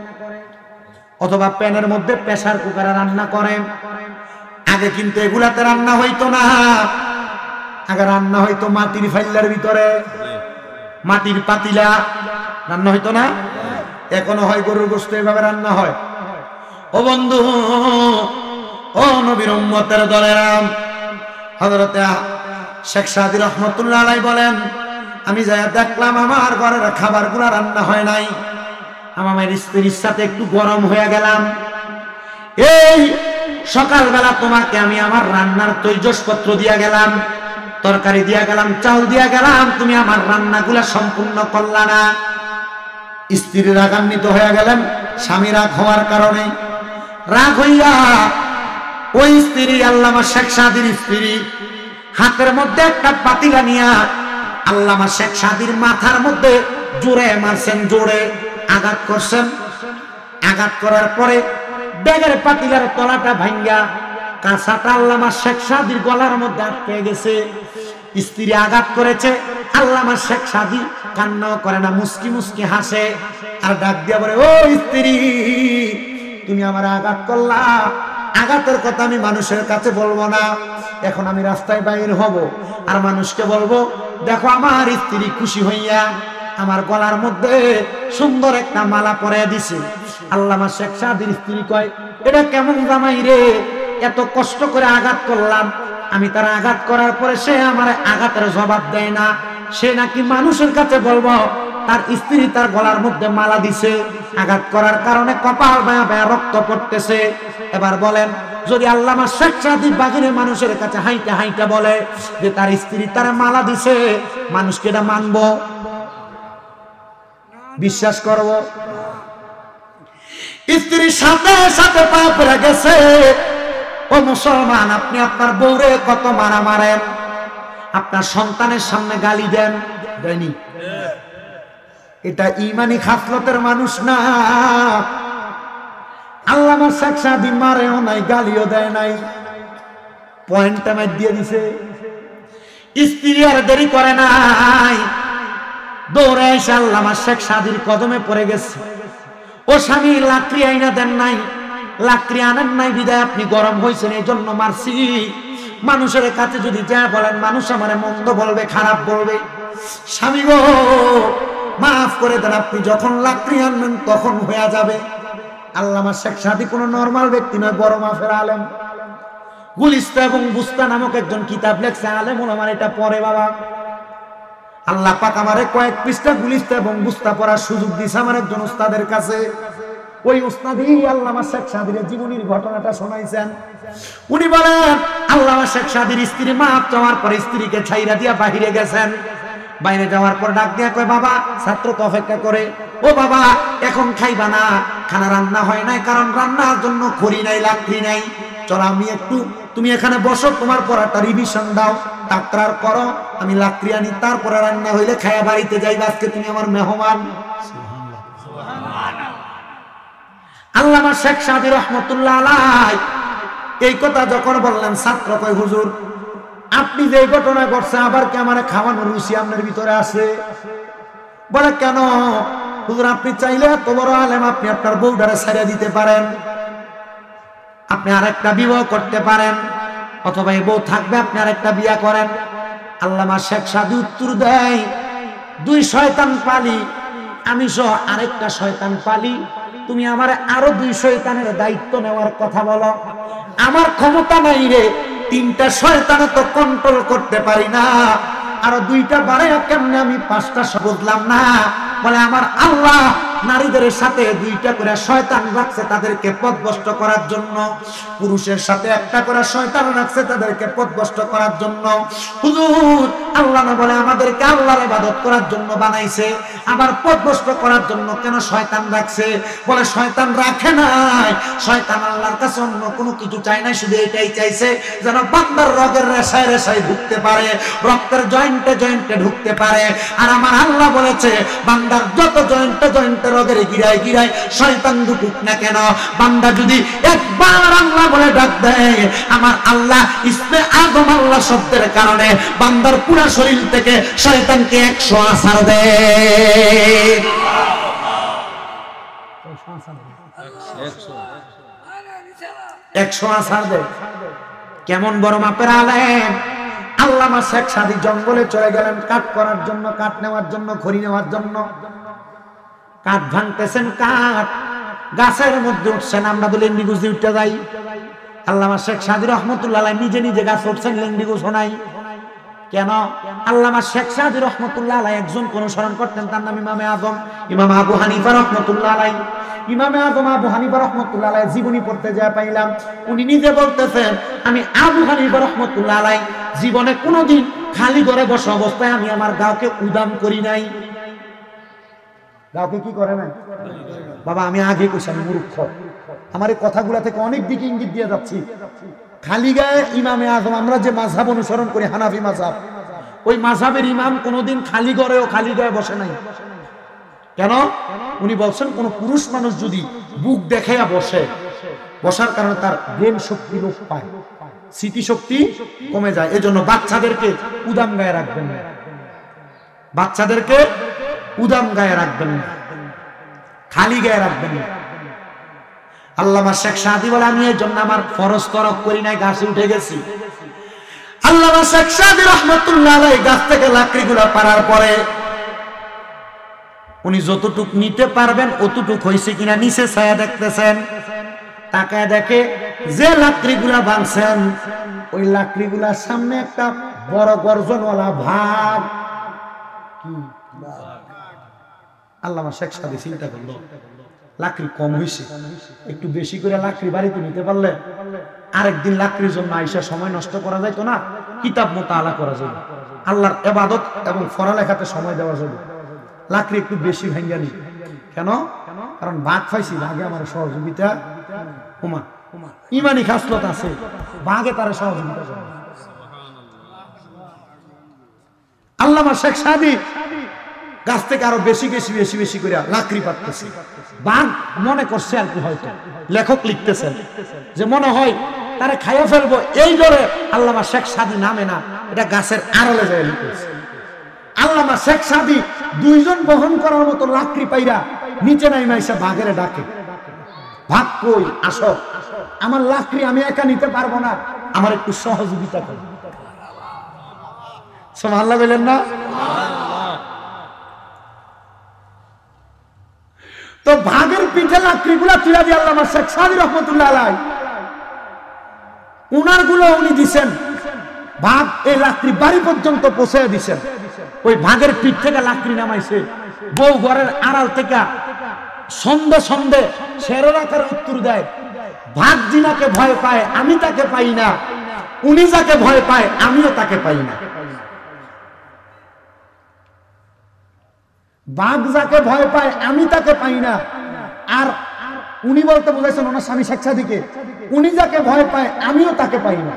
অথবা প্যানের মধ্যে প্রেসার কুকারে রান্না করে। আগে কিন্তু এগুলাতে রান্না হইতো না, আগে রান্না হইতো মাটির ফাইলার ভিতরে, মাটির পাতিলা রান্না হইতো না। এখনো হয় গরুর গোশত এভাবে রান্না হয়। ও বন্ধু, ও নবীর উম্মতের দলেরা, হযরতে শেখ সাদী রহমাতুল্লাহ আলাইহি বলেন, আমি যায়া দেখলাম আমার ঘরের খাবারগুলা রান্না হয় নাই। আমার স্ত্রীর সাথে একটু গরম হয়ে গেলাম, এই সকালবেলা তোমাকে আমি আমার রান্নার তৈজসপত্র দিয়া গেলাম, তরকারি দিয়া গেলাম, চাউল দিয়া গেলাম, তুমি আমার রান্নাগুলা সম্পূর্ণ করলা না। স্ত্রী রাগান্বিত হয়ে গেলেন, স্বামী রাগ হওয়ার কারণে। রাগ হইয়া ওই স্ত্রী, আল্লামা শেখ সাদীর স্ত্রী, হাতের মধ্যে একটা পাতিলা নিয়া আল্লামা শেখ সাদীর মাথার মধ্যে জোরে মারছেন, জোরে আঘাত করছেন। আঘাত করার পরে ব্যাগের পাতিলার তলাটা ভাঙ্গা কাঁচাটা আল্লামা শেখ সাদির গলার মধ্যে আটকে গেছে। স্ত্রী আঘাত করেছে, আল্লামা শেখ সাদি কান্নাও করে না, মুস্কি মুস্কি হাসে আর ডাক দিয়া বলে, ও স্ত্রী, তুমি আমার আঘাত করলা, আঘাতের কথা আমি মানুষের কাছে বলবো না, এখন আমি রাস্তায় বাইর হব আর মানুষকে বলবো, দেখো আমার স্ত্রী খুশি হইয়া আমার গলার মধ্যে সুন্দর একটা মালা পরাইয়া দিছে। আল্লামা শেখ সাদির স্ত্রী কয়, এটা কেমন জামাই রে, এত কষ্ট করে আঘাত করলাম, আমি তার আঘাত করার পরে সে আমার আঘাতের জবাব দেয় না, সে নাকি মানুষের কাছে বলবো তার স্ত্রী তার গলার মধ্যে মালা দিছে, আঘাত করার কারণে কপাল বায়া বায়া রক্ত পড়তেছে। এবার বলেন, যদি আল্লামা শেখ সাদি বাগিরে মানুষের কাছে হাইটা হাইটা বলে যে তার স্ত্রী তার মালা দিছে, মানুষকে এটা মানবো, বিশ্বাস করব? স্ত্রীর সাথে সাথে পা পড়ে গেছে, ও মুসলমান, আপনি আপনার বউরে কত মারা মারেন, আপনার সন্তানের সামনে গালি দেন, দেয়নি? এটা ইমানি খাসলতের মানুষ না। আল্লামা শেখ সাদি মারেও নাই, গালিও দেয় নাই, পয়েন্টটা মার দিয়ে দিছে। স্ত্রী আর দেরি করে নাই, দৌড়ে এসে আল্লামা শেখ সাদির কদমে পড়ে গেছে। ও স্বামী, লাকড়ি আইনা দেন নাই, লাকড়ি আনেন নাই বিদায় আপনি গরম হয়েছেন, এই জন্য মারছি। মানুষের কাছে যদি যা বলেন মানুষ আমারে মন্দ বলবে, খারাপ বলবে। স্বামী গো, মাফ করে দেন, আপনি যখন লাকড়ি আনবেন তখন হয়ে যাবে। আল্লামা শেখ সাদি কোন নরমাল ব্যক্তি নয়, বড় মাফের আলেম। গুলিস্তা এবং বুস্তা নামক একজন কিতাব লেখছে, আলেম ওলামার এটা পড়ে বাবা। আল্লাহ পাক আমারে কয়েক পৃষ্ঠা গুলিস্তা এবং বুস্তা পড়ার সুযোগ দিয়েছে আমার একজন উস্তাদের কাছে। ওই উস্তাদই আল্লামা শেখ সাদির জীবনীর ঘটনাটা শোনাইছেন। উনি বলেন, আল্লামা শেখ সাদির স্ত্রী মাপ চাওয়ার পর স্ত্রীকে ছাইরা দিয়া বাহিরে গেছেন। বাইরে যাওয়ার পর ডাক দিয়া কয়, বাবা, ছাত্র তো অপেক্ষা করে, ও বাবা, এখন খাইবা না, খানা রান্না হয় নাই, কারণ রান্নার জন্য খড়ি নাই, লাকড়ি নাই, চলো আমি একটু, তুমি এখানে বসো, তোমার পড়াটা রিভিশন দাও, তাকরার করো, আমি লাকড়ি আনি, তারপরে রান্না হইলে খায়া বাড়িতে যাইবা, আজকে তুমি আমার মেহমান। আল্লামা শেখ সাদি রহমতুল্লাহ আলাইহি এই কথা যখন বললেন, ছাত্র কয়, হুজুর, আপনি যে ঘটনা ঘটছে আবার কি আমার খাওয়ানোর রুচি আপনার ভিতরে আছে? বলে, কেন হুজুর, আপনি চাইলে এত বড় আলেম, আপনি আপনার বউটারে ছেড়ে দিতে পারেন, আপনি আরেকটা বিবাহ করতে পারেন, অথবা এই বউ থাকবে, আপনি আরেকটা বিয়া করেন। আল্লামা শেখ সাদি উত্তর দেয়, দুই শয়তান পালি, আমি সহ আরেকটা শয়তান পালি, তুমি আমার আরো দুই শয়তানের দায়িত্ব নেওয়ার কথা বলো। আমার ক্ষমতা নাই রে, তিনটা শয়তানে তো কন্ট্রোল করতে পারি না, আরো দুইটা বাড়ে কেমনে আমি পাঁচটা বুঝলাম না। বলে, আমার আল্লাহ নারীদের সাথে দুইটা করে শয়তান রাখছে তাদেরকে পথভ্রষ্ট করার জন্য, পুরুষের সাথে একটা করে শয়তান রাখছে তাদেরকে পথভ্রষ্ট করার জন্য। হুজুর, আল্লাহ না বলে আমাদেরকে আল্লাহর ইবাদত করার জন্য বানাইছে, আবার পথভ্রষ্ট করার জন্য কেন শয়তান রাখছে? বলে, শয়তান রাখে নাই, শয়তান আল্লাহর কাছে অন্য কোনো কিছু চায় না, শুধু এটাই চাইছে যেন বান্দার রগের রেশায় রেশায় ঢুকতে পারে, রক্তের জয়েন্টে জয়েন্টে ঢুকতে পারে। আর আমার আল্লাহ বলেছে, বান্দার যত জয়েন্টে জয়েন্টে রগের গিরায় গিরায় শয়তান ঢুকুক না কেন, বান্দা যদি একবার আল্লাহ বলে ডাক দেয়, আমার আল্লাহ ইসমে আযম আল্লাহ শব্দের কারণে বান্দার পুরো শরীর থেকে শয়তানকে 100 আছাড় দেয়। 100 আছাড় দেয়। কেমন বড় মাপের আলেম! আল্লামা শেখ সাদি জঙ্গলে চলে গেলেন কাঠ করার জন্য, কাঠ নেওয়ার জন্য, খড়ি নেওয়ার জন্য। কাঠ ভাঙতেছেন, কাঠ গাছের মধ্যে উঠছেন, আমরা তো লেন্ডি গুছ দিয়ে উঠতে যাই। আল্লামা শেখ সাদি রহমতুল্লাহ আলাইহি নিজে নিজে গাছ উঠছেন, লেন্ডি গুছ নাই কেন? আল্লামা শেখ সাদি রহমতুল্লাহ আলাইহি একজনকে অনুসরণ করতেন, তার নাম ইমামে আযম, ইমাম আবু হানিফা রহমতুল্লাহ আলাইহি। ইমামে আযম আবু হানিফা রহমতুল্লাহ আলাইহি জীবনী পড়তে যা পাইলাম, উনি নিজে বলতেছেন, আমি আবু হানিফা রহমতুল্লাহ আলাইহি জীবনে কোনোদিন খালি ঘরে বসা অবস্থায় আমি আমার গাওকে উদাম করি নাই। গাওকে কি করে নাই? বাবা, আমি আগে কইছি আমি মূর্খ, আমার এই কথাগুলা থেকে অনেক দিকে ইঙ্গিত দিয়ে যাচ্ছি। খালি গায়ে ইমামে আযম, আমরা যে মাযহাব অনুসরণ করি হানাফি মাযহাব, ওই মাযহাবের ইমাম কোনোদিন খালি ঘরেও খালি গায়ে বসে নাই। কেন? উনি বলছেন কোন পুরুষ মানুষ যদি বুক দেখাইয়া বসে, বসার কারণে তার ব্রেন শক্তি লোপ পায়, স্মৃতিশক্তি কমে যায়। এজন্য বাচ্চাদেরকে উদাম গায়ে রাখবেন না, বাচ্চাদেরকে উদাম গায়ে রাখবেন না, খালি গায়ে রাখবেন না। আল্লামা শেখ সাদি বলে, আমি এই জন্য আমার ফরজ তরক করি নাই, গাছে উঠে গেছি। আল্লামা শেখ সাদি রহমতুল্লাহ আলাইহি গাছ থেকে লাকড়িগুলো পাড়ার পরে উনি যতটুক নিতে পারবেন অতটুক হয়েছে কিনা নিচে ছায়া দেখতেছেন, তাকায় দেখে যে লাকড়িগুলা ভাঙছেন ওই লাকড়িগুলার সামনে একটা বড় গর্জনওয়ালা ভাগ। আল্লামা শেখ সাদি চিন্তা করলো, লাকড়ি কম হয়েছে, একটু বেশি করে লাকড়ি বাড়িতে নিতে পারলে আরেকদিন লাকড়ির জন্য আইসা সময় নষ্ট করা যাইতো না, কিতাব মোতালা করা যাবে, আল্লাহর ইবাদত এবং পড়ালেখাতে সময় দেওয়া যাবে। লাকড়ি একটু বেশি ভাঙ্গা নি কেন? কারণ বাঘ পাইছি, বাঘে আমার সহযোগিতা ওমা ইমানি খাসলত আছে, বাঘে তার সহযোগিতা করে। আল্লামা শেখ সাদি গাছ থেকে আরো বেশি বেশি বেশি বেশি করে লাকড়ি পাততেছে। বাঘ মনে করছে আর কি, হয়তো লেখক লিখতেছেন যে মনে হয় তারা খাইয়া ফেলবো, এই জোরে আল্লামা শেখ সাদি নামে না, এটা গাছের আড়ালে যায় লিখতেছে। আল্লামা শেখ সাদি দুইজন বহন করার মতো লাকড়ি পাইরা নিচে নাই মাইসা বাঘেরে ডাকে, ভাগ কই আসো, আমার লাকড়ি আমি একা নিতে পারবো না, আমার একটু সহযোগিতা করো। সুবহানাল্লাহ বলেন না? তো ভাগের পিঠে লাকড়িগুলা তুলে দিয়ে আল্লামা শেখ সাদি রহমতুল্লাহ আলাইহি উনার গুলো উনি দিছেন, ভাগ এই লাকড়ি বাড়ি পর্যন্ত পৌঁছে দিছেন। ওই ভাগের পিঠ থেকে লাকড়ি নামাইছে, বউ ঘরের আড়াল থেকে সন্ধে সন্ধে শেরের আকারে উত্তর দেয়, ভাগ জিনাকে ভয় পায় আমি তাকে পাই না, উনি যাকে ভয় পায় আমিও তাকে পাই না। বাঘ যাকে ভয় পায় আমি তাকে পাই না, আর উনি বলতে বুঝাইছেন ওনার স্বামী শেখ সাদিকে, উনি যাকে ভয় পায় আমিও তাকে পাই না।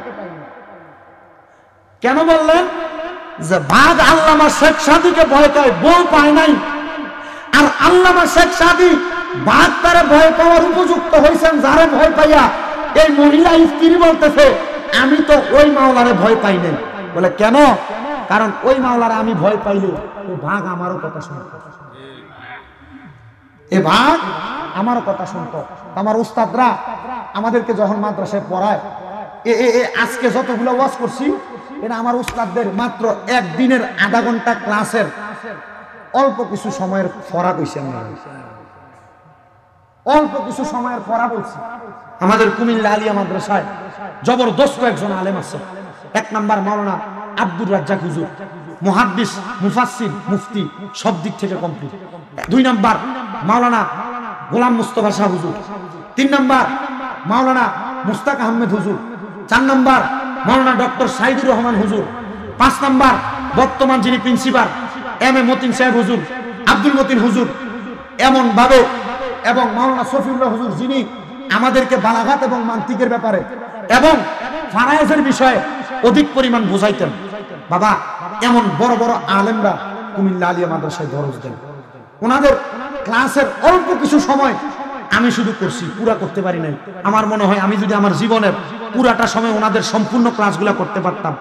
কেন বললেন? যে বাঘ আল্লামা শেখ সাদিকে ভয় পায়, বউ পায় নাই, আর আল্লামা শেখ সাদি বাঘ তারে ভয় পাওয়ার উপযুক্ত হয়েছেন যারে ভয় পাইয়া এই মহিলা স্ত্রী বলতেছে আমি তো ওই মাওলারে ভয় পাই নাই। বলে কেন? কারণ ওই মাওলারে আমি ভয় পাইলে ওই বাঘ আমারও কথা শুনত, এ বাঘ আমারও কথা শুনত। আমার উস্তাদরা আমাদেরকে যখন মাদ্রাসায় পড়ায়, আজকে যতগুলো ওয়াজ করছি এটা আমার উস্তাদদের মাত্র একদিনের আধা ঘন্টা ক্লাসের অল্প কিছু সময়ের পড়া কইছি, আমরা অল্প কিছু সময়ের পড়া বলছি। আমাদের কুমিল্লা আলিয়া মাদ্রাসায় জবরদস্ত একজন আলেম আছে। এক নাম্বার মাওলানা আব্দুর রাজ্জাক হুজুর, মুহাদ্দিস, মুফাসসির, মুফতি, সব দিক থেকে কমপ্লিট। 2 নাম্বার মাওলানা গোলাম মুস্তাফা শাহ হুজুর। 3 নাম্বার মাওলানা মুস্তাক আহমেদ হুজুর। 4 নাম্বার মাওলানা ডক্টর সাইদুর রহমান হুজুর। 5 নাম্বার বর্তমান যিনি প্রিন্সিপাল এম.এ. মতিন সাহেব হুজুর, আব্দুল মতিন হুজুর, এমন ভাবে, এবং মাওলানা শফিউল্লাহ হুজুর যিনি আমাদেরকে বালাগাত এবং মান্তিকের ব্যাপারে এবং ফারায়েজের বিষয়ে অধিক পরিমাণ বোঝাইতেন। বাবা, এমন বড় বড় আলেমরা কুমিল্লা আলিয়া মাদ্রাসায় দরজ দেন। ওনাদের ক্লাসের অল্প কিছু সময় আমি শুধু করছি, পুরা করতে পারি নাই। আমার মনে হয় আমি যদি আমার জীবনের পুরাটা সময় ওনাদের সম্পূর্ণ ক্লাসগুলা করতে পারতাম,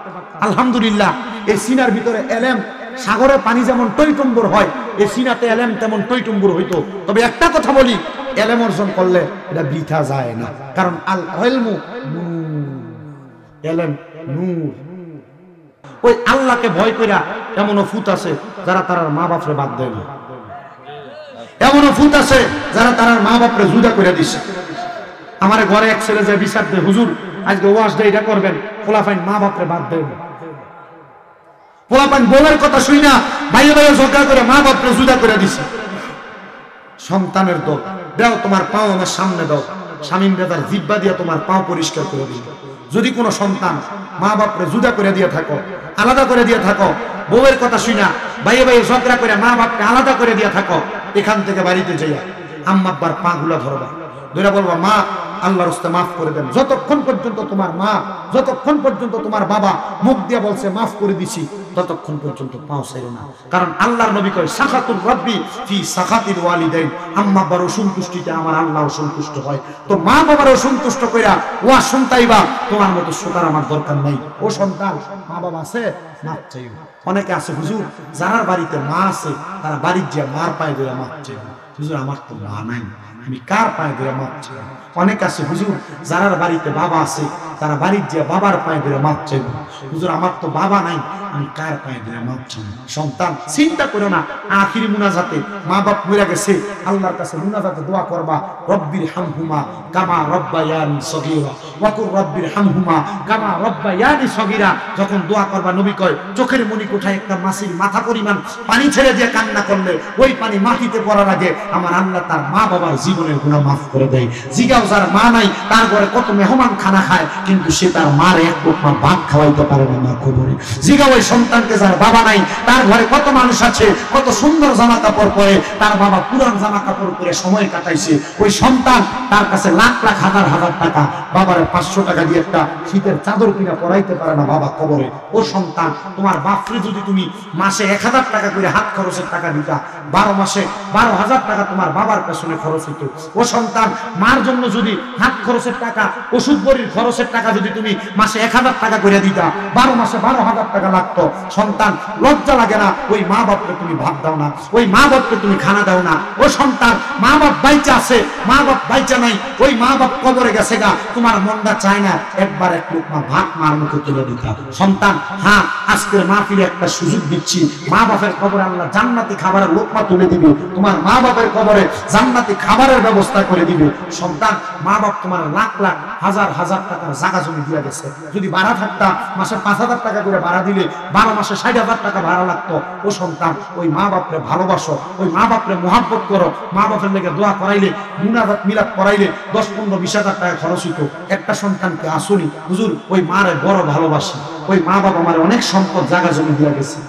আলহামদুলিল্লাহ এই সিনার ভিতরে এলেম, সাগরে পানি যেমন টইটুম্বুর হয় এই সিনাতে এলেম তেমন টইটুম্বুর হইতো। তবে একটা কথা বলি, এলেম অর্জন করলে এটা বৃথা যায় না, কারণ আল ইলমু নূর, এলেম নূর। ওই আল্লাহকে ভয় কইরা এমনও ফুত আছে যারা তার মা বাপরে বাদ দেয় না, এমনও ফুত আছে যারা তার মা বাপরে জুদা করে দিছে। আমার ঘরে এক ছেলে যায় বিচার দেয়, হুজুর আজকে ওয়াজটা এটা করবেন, পোলাপাইন মা বাপরে বাদ দেয় না, পোলাপাইন বউয়ের কথা শুই না ভাইয়ে ভাইয়ে ঝগড়া করে মা বাপরে জুদা করে দিছে। সন্তানের দোষ দাও, তোমার পাও আমার সামনে দাও, স্বামীন বেদার জিব্বা দিয়া তোমার পাও পরিষ্কার করে দিল। যদি কোনো সন্তান মা বাপরে জুদা করে দিয়ে থাকো, আলাদা করে দিয়ে থাকো, বউয়ের কথা শুই না ভাইয়ে ভাইয়ে ঝগড়া করে মা বাপকে আলাদা করে দিয়ে থাকো, এখান থেকে বাড়িতে যাইয়া আম্মা আব্বার পা গুলা ধরবা, ধরে বলবা মা আল্লাহর রাস্তায় মাফ করে দেন। যতক্ষণ পর্যন্ত তোমার মা, যতক্ষণ পর্যন্ত তোমার বাবা মুখ দিয়ে বলছে মাফ করে দিছি, ততক্ষণ পর্যন্ত পাও ছাইরো না। কারণ আল্লাহর নবী কয় সাখাতুর রাব্বি ফি সাখাতিল ওয়ালিদাইন, আম্মা বাবার অসন্তুষ্টিতে আমার আল্লাহ সন্তুষ্ট হয়। তো মা বাবার অসন্তুষ্ট কইরা ওয়া শুনতাইবা, তোমার মতো শোনার আমার দরকার নাই। ও সন্তান, মা বাবা আছে, মাফ চাইও। অনেকে আছে হুজুর যারা বাড়িতে মা আছে তারা বাড়ির যে মার পায়ে ধরে মাফ চাইও। হুজুর আমার তো মা নাই, আমি কার পায়ে ধরে মাপ চাইব? অনেক আছে হুজুর যারা বাড়িতে বাবা আছে তারা বাড়ির যে বাবার পায়ে ধরে মাপ চাইব। হুজুর আমার তো বাবা নাই, আমি কার পায়ে ধরে মাপ চাইব? সন্তান চিন্তা করো না, আখিরি মুনাজাতে মা বাপ মরে গেছে, আল্লাহর কাছে মুনাজাতে দোয়া করবা, রব্বির হামহুমা কামা রব্বায়ানি সগীরা ওয়া কুর রব্বির হামহুমা কামা রব্বায়ানি সগীরা। যখন দোয়া করবা নবী কয় চোখের মনি কোঠায় একটা মাছির মাথা পরিমাণ পানি ছেড়ে দিয়ে কান্না করলে ওই পানি মাটিতে পড়ার আগে আমার আল্লাহ তার মা বাবার জীবনের গুনাহ মাফ করে দেয়। জিগাও যার মা নাই তার ঘরে কত মেহমান খানা খায়, কিন্তু সে তার মার এক লোকমা ভাত খাওয়াইতে পারে না মা কবরে। জিগাও ওই সন্তানকে যার বাবা নাই তার ঘরে কত মানুষ আছে, কত সুন্দর জামা কাপড় পরে, তার বাবা পুরান জামা কাপড় পরে সময় কাটাইছে। ওই সন্তান তার কাছে লাখ লাখ হাজার হাজার টাকা, বাবার 500 টাকা দিয়ে একটা শীতের চাদর কিনা পরাইতে পারে না বাবা কবরে। ও সন্তান, তোমার বাপরে যদি তুমি মাসে 1000 টাকা করে হাত খরচের টাকা দিতা, 12 মাসে 12,000 টাকা তোমার বাবার পেছনে খরচ হইতো। ও সন্তান, মার জন্য যদি হাত খরচের টাকা, ওষুধ বড়ির খরচের টাকা যদি তুমি মাসে 1000 টাকা করে দিতা, 12 মাসে 12,000 টাকা লাগতো। সন্তান, লজ্জা লাগে না? ওই মা বাপকে তুমি ভাত দাও না, ওই মা বাপকে তুমি খানা দাও না। ও সন্তান, মা বাপ বাইচা আছে, মা বাপ বাইচা নাই, ওই মা বাপ কবরে গেছে গা, তোমার মনটা চায় না একবার এক লোকমা ভাত মার মুখে তুলে দিতা? সন্তান, হ্যাঁ, আজকের মাহফিলে একটা সুযোগ দিচ্ছি, মা বাপের কবরে আল্লাহ জান্নাতি খাবারের লোকমা তুলে দিবে, তোমার মা বাপের কবরে জান্নাতি খাবারের ব্যবস্থা করে দিবে। সন্তান, মা বাপ তোমার লাখ লাখ হাজার হাজার টাকার জায়গা জমি দিয়ে গেছে, যদি ভাড়া থাকতা মাসে 5,000 টাকা করে ভাড়া দিলে 12 মাসে 60,000 টাকা ভাড়া লাগতো। ও সন্তান, ওই মা বাপরে ভালোবাসো, ওই মা বাপরে মহাব্বত করো, মা বাপের লেগে দোয়া করাইলে, মুনাজাত মিলাদ করাইলে 10, 15, 20,000 টাকা খরচ হইতো। একটা সন্তানকে আসুনি হুজুর ওই মারে বড় ভালোবাসি, ওই মা বাবা আমার অনেক সম্পদ জায়গা জমি দিয়ে গেছে।